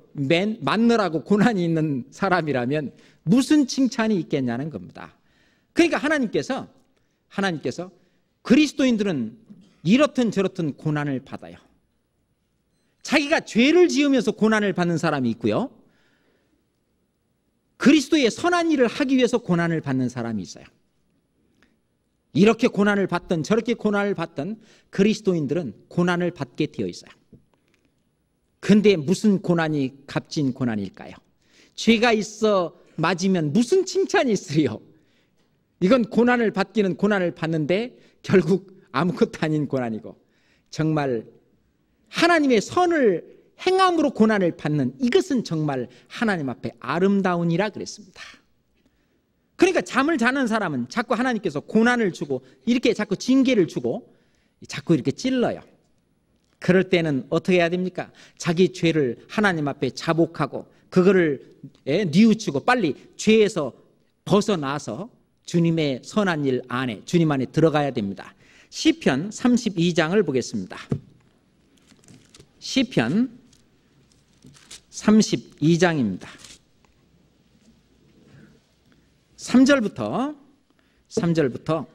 맞느라고 고난이 있는 사람이라면 무슨 칭찬이 있겠냐는 겁니다. 그러니까 하나님께서 그리스도인들은 이렇든 저렇든 고난을 받아요. 자기가 죄를 지으면서 고난을 받는 사람이 있고요, 그리스도의 선한 일을 하기 위해서 고난을 받는 사람이 있어요. 이렇게 고난을 받든 저렇게 고난을 받든 그리스도인들은 고난을 받게 되어 있어요. 그런데 무슨 고난이 값진 고난일까요? 죄가 있어 맞으면 무슨 칭찬이 있으리요. 이건 고난을 받기는 고난을 받는데 결국 아무것도 아닌 고난이고, 정말 하나님의 선을 행함으로 고난을 받는 이것은 정말 하나님 앞에 아름다우니라 그랬습니다. 그러니까 잠을 자는 사람은 자꾸 하나님께서 고난을 주고 이렇게 자꾸 징계를 주고 자꾸 이렇게 찔러요. 그럴 때는 어떻게 해야 됩니까? 자기 죄를 하나님 앞에 자복하고 그거를 뉘우치고 빨리 죄에서 벗어나서 주님의 선한 일 안에, 주님 안에 들어가야 됩니다. 시편 32장을 보겠습니다. 시편 32장입니다. 3절부터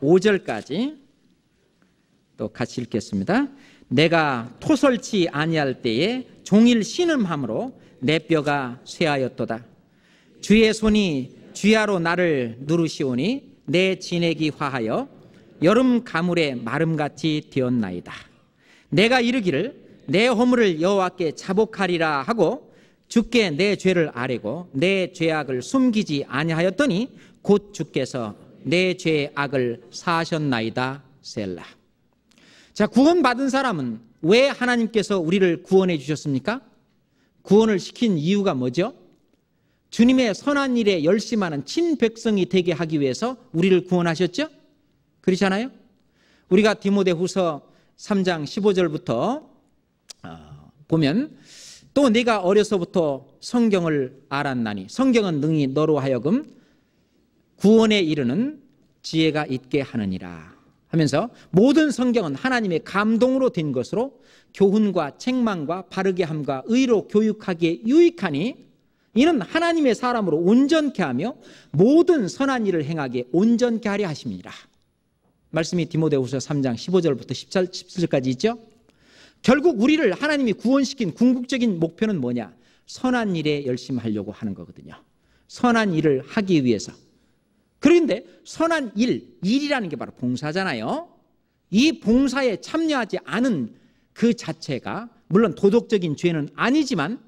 5절까지 또 같이 읽겠습니다. 내가 토설치 아니할 때에 종일 신음함으로 내 뼈가 쇠하였도다. 주의 손이 주야로 나를 누르시오니 내 진액이 화하여 여름 가물의 마름같이 되었나이다. 내가 이르기를 내 허물을 여호와께 자복하리라 하고 주께 내 죄를 아뢰고 내 죄악을 숨기지 아니하였더니 곧 주께서 내 죄의 악을 사하셨나이다. 셀라. 자, 구원받은 사람은 왜 하나님께서 우리를 구원해 주셨습니까? 구원을 시킨 이유가 뭐죠? 주님의 선한 일에 열심하는 친백성이 되게 하기 위해서 우리를 구원하셨죠? 그렇잖아요? 우리가 디모데후서 3장 15절부터 보면 또 내가 어려서부터 성경을 알았나니 성경은 능히 너로 하여금 구원에 이르는 지혜가 있게 하느니라 하면서 모든 성경은 하나님의 감동으로 된 것으로 교훈과 책망과 바르게 함과 의로 교육하기에 유익하니 이는 하나님의 사람으로 온전케 하며 모든 선한 일을 행하기에 온전케 하려 하심이니라. 말씀이 디모데후서 3장 15절부터 17절까지 있죠. 결국 우리를 하나님이 구원시킨 궁극적인 목표는 뭐냐? 선한 일에 열심하려고 하는 거거든요. 선한 일을 하기 위해서. 그런데 선한 일이라는 게 바로 봉사잖아요. 이 봉사에 참여하지 않은 그 자체가 물론 도덕적인 죄는 아니지만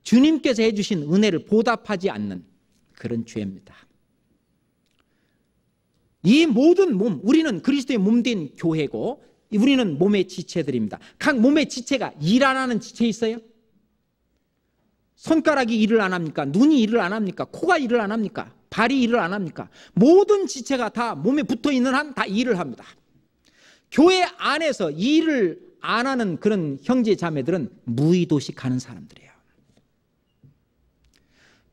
주님께서 해주신 은혜를 보답하지 않는 그런 죄입니다. 이 모든 몸, 우리는 그리스도의 몸된 교회고 우리는 몸의 지체들입니다. 각 몸의 지체가 일 안 하는 지체 있어요? 손가락이 일을 안 합니까? 눈이 일을 안 합니까? 코가 일을 안 합니까? 발이 일을 안 합니까? 모든 지체가 다 몸에 붙어있는 한 다 일을 합니다. 교회 안에서 일을 안 하는 그런 형제 자매들은 무의도식하는 사람들이에요.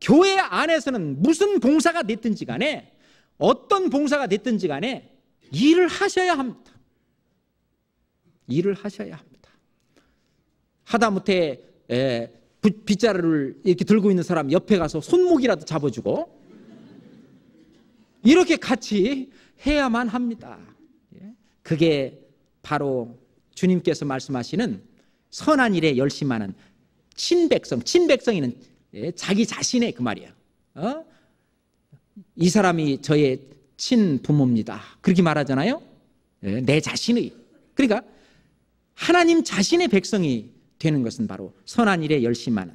교회 안에서는 무슨 봉사가 됐든지 간에 어떤 봉사가 됐든지 간에 일을 하셔야 합니다. 일을 하셔야 합니다. 하다못해 빗자루를 이렇게 들고 있는 사람 옆에 가서 손목이라도 잡아주고 이렇게 같이 해야만 합니다. 그게 바로 주님께서 말씀하시는 선한 일에 열심하는 친백성. 친백성이는 자기 자신의 그 말이에요. 이 사람이 저의 친부모입니다. 그렇게 말하잖아요. 내 자신의. 그러니까 하나님 자신의 백성이 되는 것은 바로 선한 일에 열심하는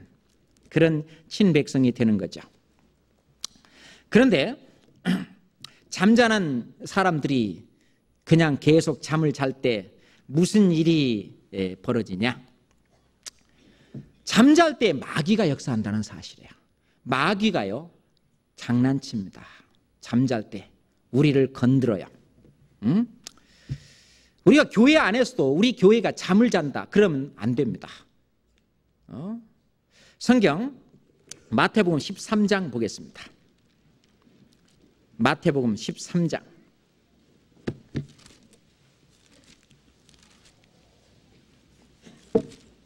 그런 친백성이 되는 거죠. 그런데 잠자는 사람들이 그냥 계속 잠을 잘 때 무슨 일이 벌어지냐? 잠잘 때 마귀가 역사한다는 사실이에요. 마귀가요 장난칩니다. 잠잘 때 우리를 건드려요. 우리가 교회 안에서도 우리 교회가 잠을 잔다 그러면 안 됩니다. 성경 마태복음 13장 보겠습니다. 마태복음 13장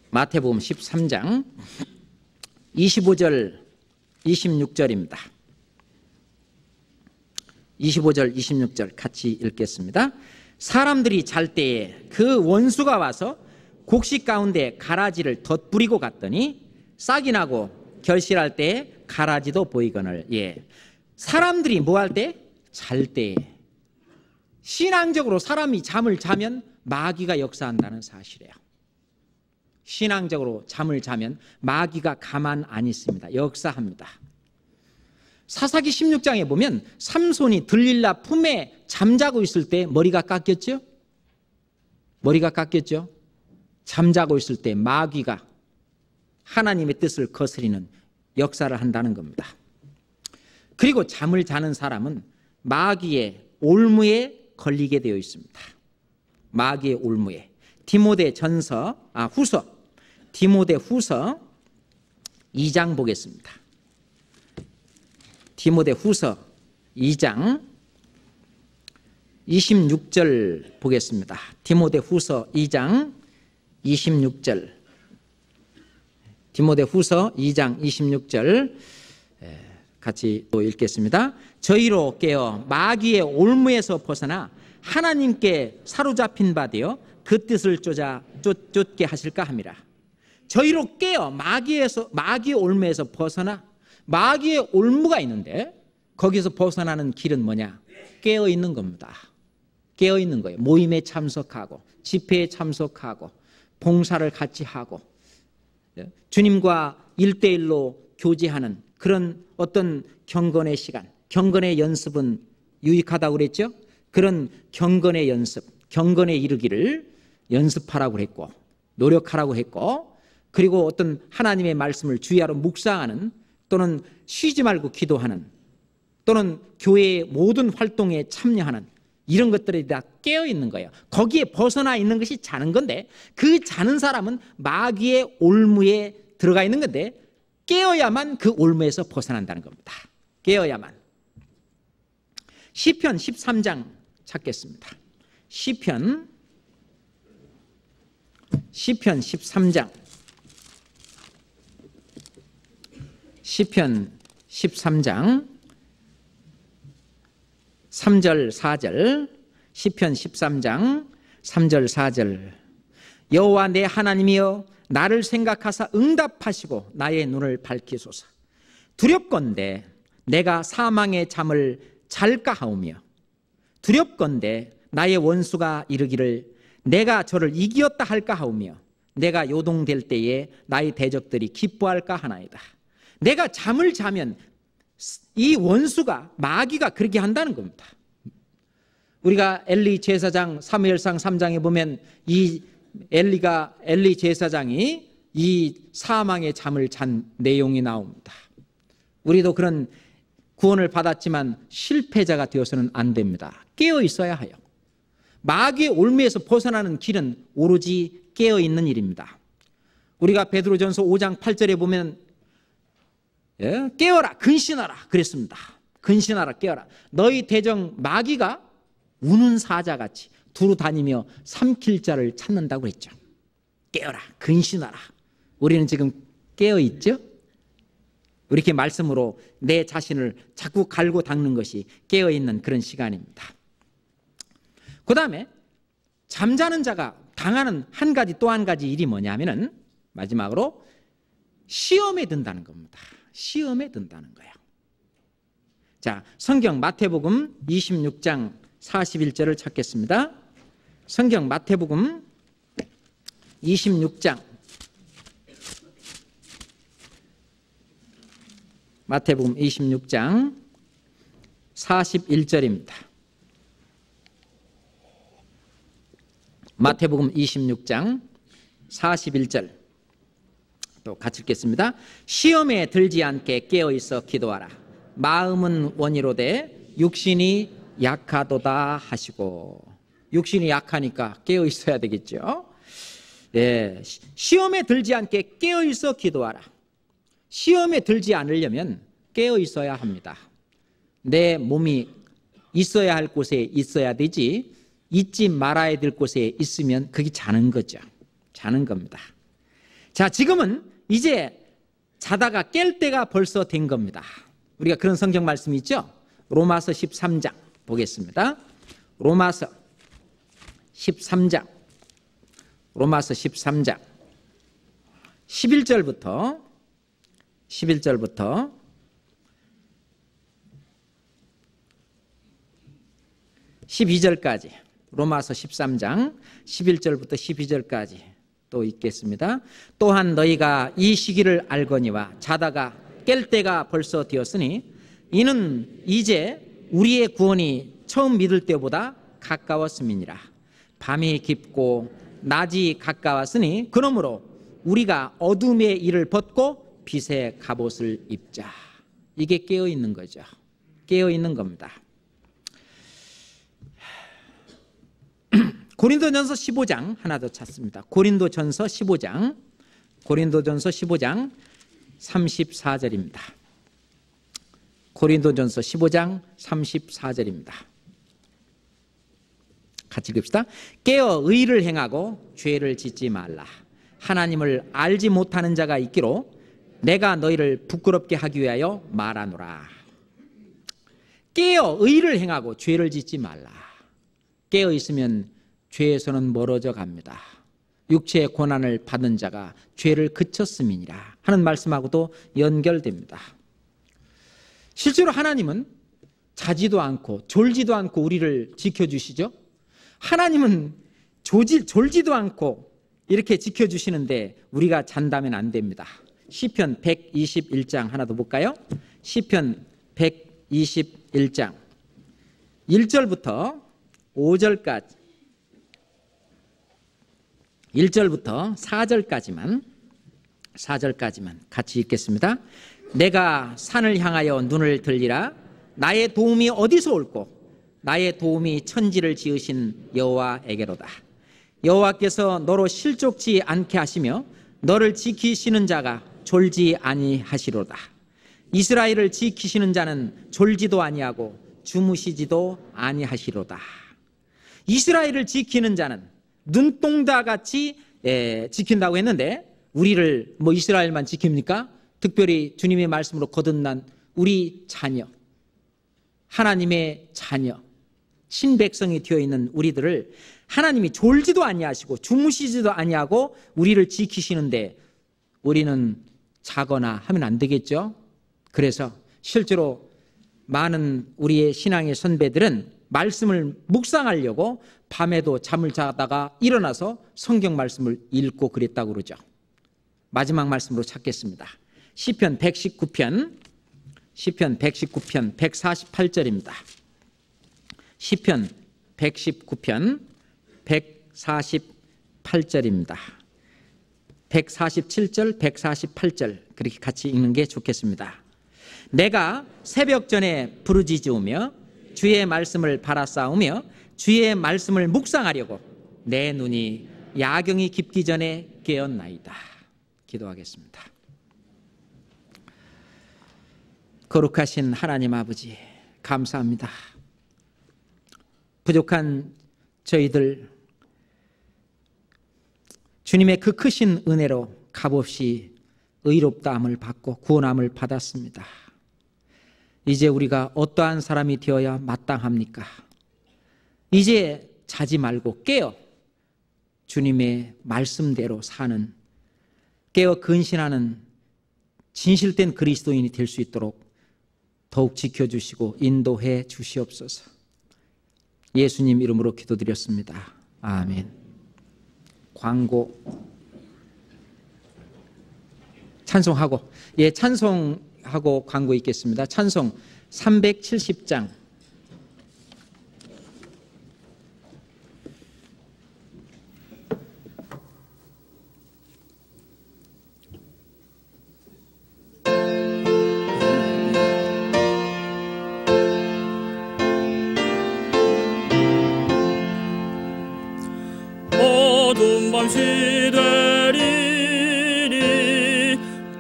마태복음 13장 25절 26절입니다. 25절 26절 같이 읽겠습니다. 사람들이 잘 때에 그 원수가 와서 곡식 가운데 가라지를 덧뿌리고 갔더니 싹이 나고 결실할 때에 가라지도 보이거늘. 사람들이 뭐 할 때? 잘 때에. 신앙적으로 사람이 잠을 자면 마귀가 역사한다는 사실이에요. 신앙적으로 잠을 자면 마귀가 가만 안 있습니다. 역사합니다. 사사기 16장에 보면 삼손이 들릴라 품에 잠자고 있을 때 머리가 깎였죠? 머리가 깎였죠? 잠자고 있을 때 마귀가 하나님의 뜻을 거스리는 역사를 한다는 겁니다. 그리고 잠을 자는 사람은 마귀의 올무에 걸리게 되어 있습니다. 마귀의 올무에. 디모데 후서 2장 보겠습니다. 디모데 후서 2장 26절 보겠습니다. 디모데 후서 2장 26절. 디모데 후서 2장 26절 같이 또 읽겠습니다. 저희로 깨어 마귀의 올무에서 벗어나 하나님께 사로잡힌 바 되어 그 뜻을 쫓게 하실까 함이라. 저희로 깨어 마귀의 올무에서 벗어나. 마귀의 올무가 있는데 거기서 벗어나는 길은 뭐냐? 깨어 있는 겁니다. 깨어 있는 거예요. 모임에 참석하고 집회에 참석하고 봉사를 같이 하고 주님과 1대1로 교제하는 그런 어떤 경건의 시간, 경건의 연습은 유익하다고 그랬죠? 그런 경건의 연습, 경건에 이르기를 연습하라고 했고 노력하라고 했고 그리고 어떤 하나님의 말씀을 주야로 묵상하는 또는 쉬지 말고 기도하는 또는 교회의 모든 활동에 참여하는 이런 것들이 다 깨어 있는 거예요. 거기에 벗어나 있는 것이 자는 건데 그 자는 사람은 마귀의 올무에 들어가 있는 건데 깨어야만 그 올무에서 벗어난다는 겁니다. 깨어야만. 시편 13장 찾겠습니다. 시편 13장. 시편 13장 3절 4절. 시편 13장 3절 4절. 여호와 내 하나님이여 나를 생각하사 응답하시고 나의 눈을 밝히소서. 두렵건대 내가 사망의 잠을 잘까 하오며 두렵건대 나의 원수가 이르기를 내가 저를 이기었다 할까 하오며 내가 요동될 때에 나의 대적들이 기뻐할까 하나이다. 내가 잠을 자면 이 원수가 마귀가 그렇게 한다는 겁니다. 우리가 엘리 제사장 사무엘상 3장에 보면 이 엘리 제사장이 이 사망의 잠을 잔 내용이 나옵니다. 우리도 그런 구원을 받았지만 실패자가 되어서는 안 됩니다. 깨어 있어야 해요. 마귀의 올무에서 벗어나는 길은 오로지 깨어 있는 일입니다. 우리가 베드로전서 5장 8절에 보면 깨어라 근신하라 그랬습니다. 근신하라 깨어라. 너희 대적 마귀가 우는 사자같이 두루 다니며 삼킬 자를 찾는다고 했죠. 깨어라 근신하라. 우리는 지금 깨어 있죠? 이렇게 말씀으로 내 자신을 자꾸 갈고 닦는 것이 깨어 있는 그런 시간입니다. 그 다음에 잠자는 자가 당하는 또 한 가지 일이 뭐냐면은 마지막으로 시험에 든다는 겁니다. 시험에 든다는 거예요. 자, 성경 마태복음 26장 41절을 찾겠습니다. 성경 마태복음 26장 41절입니다. 마태복음 26장 41절 또 같이 읽겠습니다. 시험에 들지 않게 깨어있어 기도하라. 마음은 원이로되 육신이 약하도다 하시고. 육신이 약하니까 깨어있어야 되겠죠. 네, 시험에 들지 않게 깨어있어 기도하라. 시험에 들지 않으려면 깨어있어야 합니다. 내 몸이 있어야 할 곳에 있어야 되지 있지 말아야 될 곳에 있으면 그게 자는 거죠. 자는 겁니다. 자, 지금은 이제 자다가 깰 때가 벌써 된 겁니다. 우리가 그런 성경 말씀이 있죠. 로마서 13장 보겠습니다. 로마서 13장 11절부터 12절까지 로마서 13장 11절부터 12절까지 또 읽겠습니다. 또한 너희가 이 시기를 알거니와 자다가 깰 때가 벌써 되었으니 이는 이제 우리의 구원이 처음 믿을 때보다 가까웠음이니라. 밤이 깊고 낮이 가까웠으니 그러므로 우리가 어둠의 일을 벗고 빛의 갑옷을 입자. 이게 깨어있는 거죠. 깨어있는 겁니다. 고린도전서 15장 하나 더 찾습니다. 고린도전서 15장 34절입니다. 고린도전서 15장 34절입니다. 같이 읽읍시다. 깨어 의를 행하고 죄를 짓지 말라. 하나님을 알지 못하는 자가 있기로 내가 너희를 부끄럽게 하기 위하여 말하노라. 깨어 의를 행하고 죄를 짓지 말라. 깨어 있으면 죄에서는 멀어져 갑니다. 육체의 고난을 받은 자가 죄를 그쳤음이니라 하는 말씀하고도 연결됩니다. 실제로 하나님은 자지도 않고 졸지도 않고 우리를 지켜주시죠. 하나님은 졸지도 않고 이렇게 지켜주시는데 우리가 잔다면 안 됩니다. 시편 121장 하나 더 볼까요? 시편 121장 1절부터 5절까지 1절부터 4절까지만 같이 읽겠습니다. 내가 산을 향하여 눈을 들리라. 나의 도움이 어디서 올꼬? 나의 도움이 천지를 지으신 여호와에게로다. 여호와께서 너로 실족지 않게 하시며 너를 지키시는 자가 졸지 아니하시로다. 이스라엘을 지키시는 자는 졸지도 아니하고 주무시지도 아니하시로다. 이스라엘을 지키는 자는 눈동자같이 지킨다고 했는데, 우리를 뭐 이스라엘만 지킵니까? 특별히 주님의 말씀으로 거듭난 우리 자녀, 하나님의 자녀, 신백성이 되어 있는 우리들을 하나님이 졸지도 아니하시고 주무시지도 아니하고 우리를 지키시는데 우리는 자거나 하면 안 되겠죠. 그래서 실제로 많은 우리의 신앙의 선배들은 말씀을 묵상하려고 밤에도 잠을 자다가 일어나서 성경 말씀을 읽고 그랬다고 그러죠. 마지막 말씀으로 찾겠습니다. 시편 119편 148절입니다. 시편 119편 148절입니다. 147절, 148절 그렇게 같이 읽는 게 좋겠습니다. 내가 새벽 전에 부르짖으며 주의 말씀을 바라싸우며 주의 말씀을 묵상하려고 내 눈이 야경이 깊기 전에 깨었나이다. 기도하겠습니다. 거룩하신 하나님 아버지, 감사합니다. 부족한 저희들 주님의 그 크신 은혜로 값없이 의롭다함을 받고 구원함을 받았습니다. 이제 우리가 어떠한 사람이 되어야 마땅합니까? 이제 자지 말고 깨어 주님의 말씀대로 사는, 깨어 근신하는 진실된 그리스도인이 될 수 있도록 더욱 지켜주시고 인도해 주시옵소서. 예수님 이름으로 기도드렸습니다. 아멘. 광고 찬송하고, 찬송하고 광고 있겠습니다. 찬송 370장. 어두운 밤 시되리니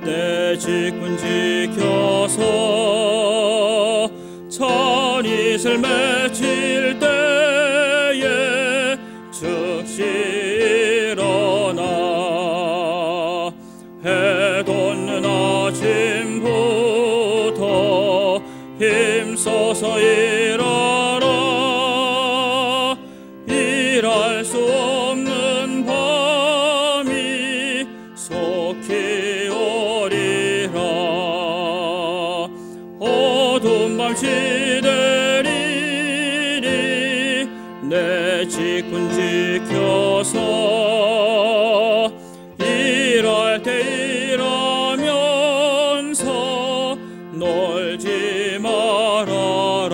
내 직분 지켜서 천이슬 맺힐 때에 즉시 일어나 해 돋는 아침부터 힘써서 일하라. 일할 수 없는 밤이 속히 오리라. 어두운 밤 시되리니 내 직분 지켜서 일할 때 일하면서 놀지 말아라.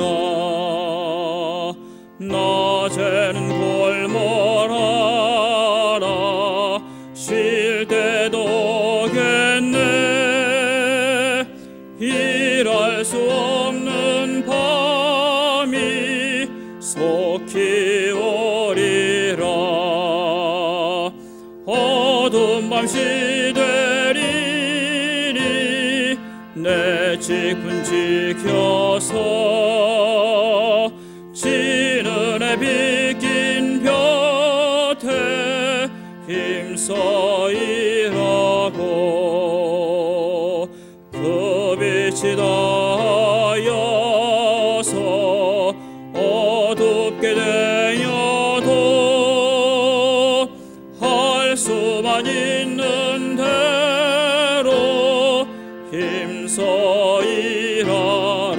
낮에는 골몰하라. 쉴 때도 오겠네. 일할 수 없는 밤이 속히 오리라. 어두운 밤 시되리니 내 직분 지켜서 지는 해 빗긴 볕에 힘써 일하고 그 빛이 닿아서 어둡게 되어도 할 수만 있는 대로 힘써 일하라.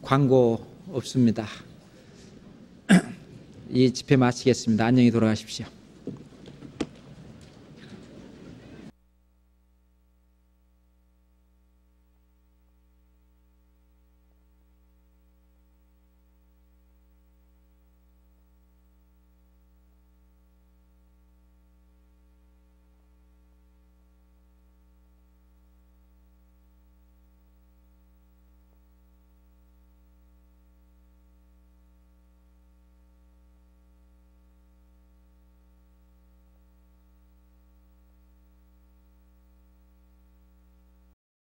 광고 없습니다. 이 집회 마치겠습니다. 안녕히 돌아가십시오.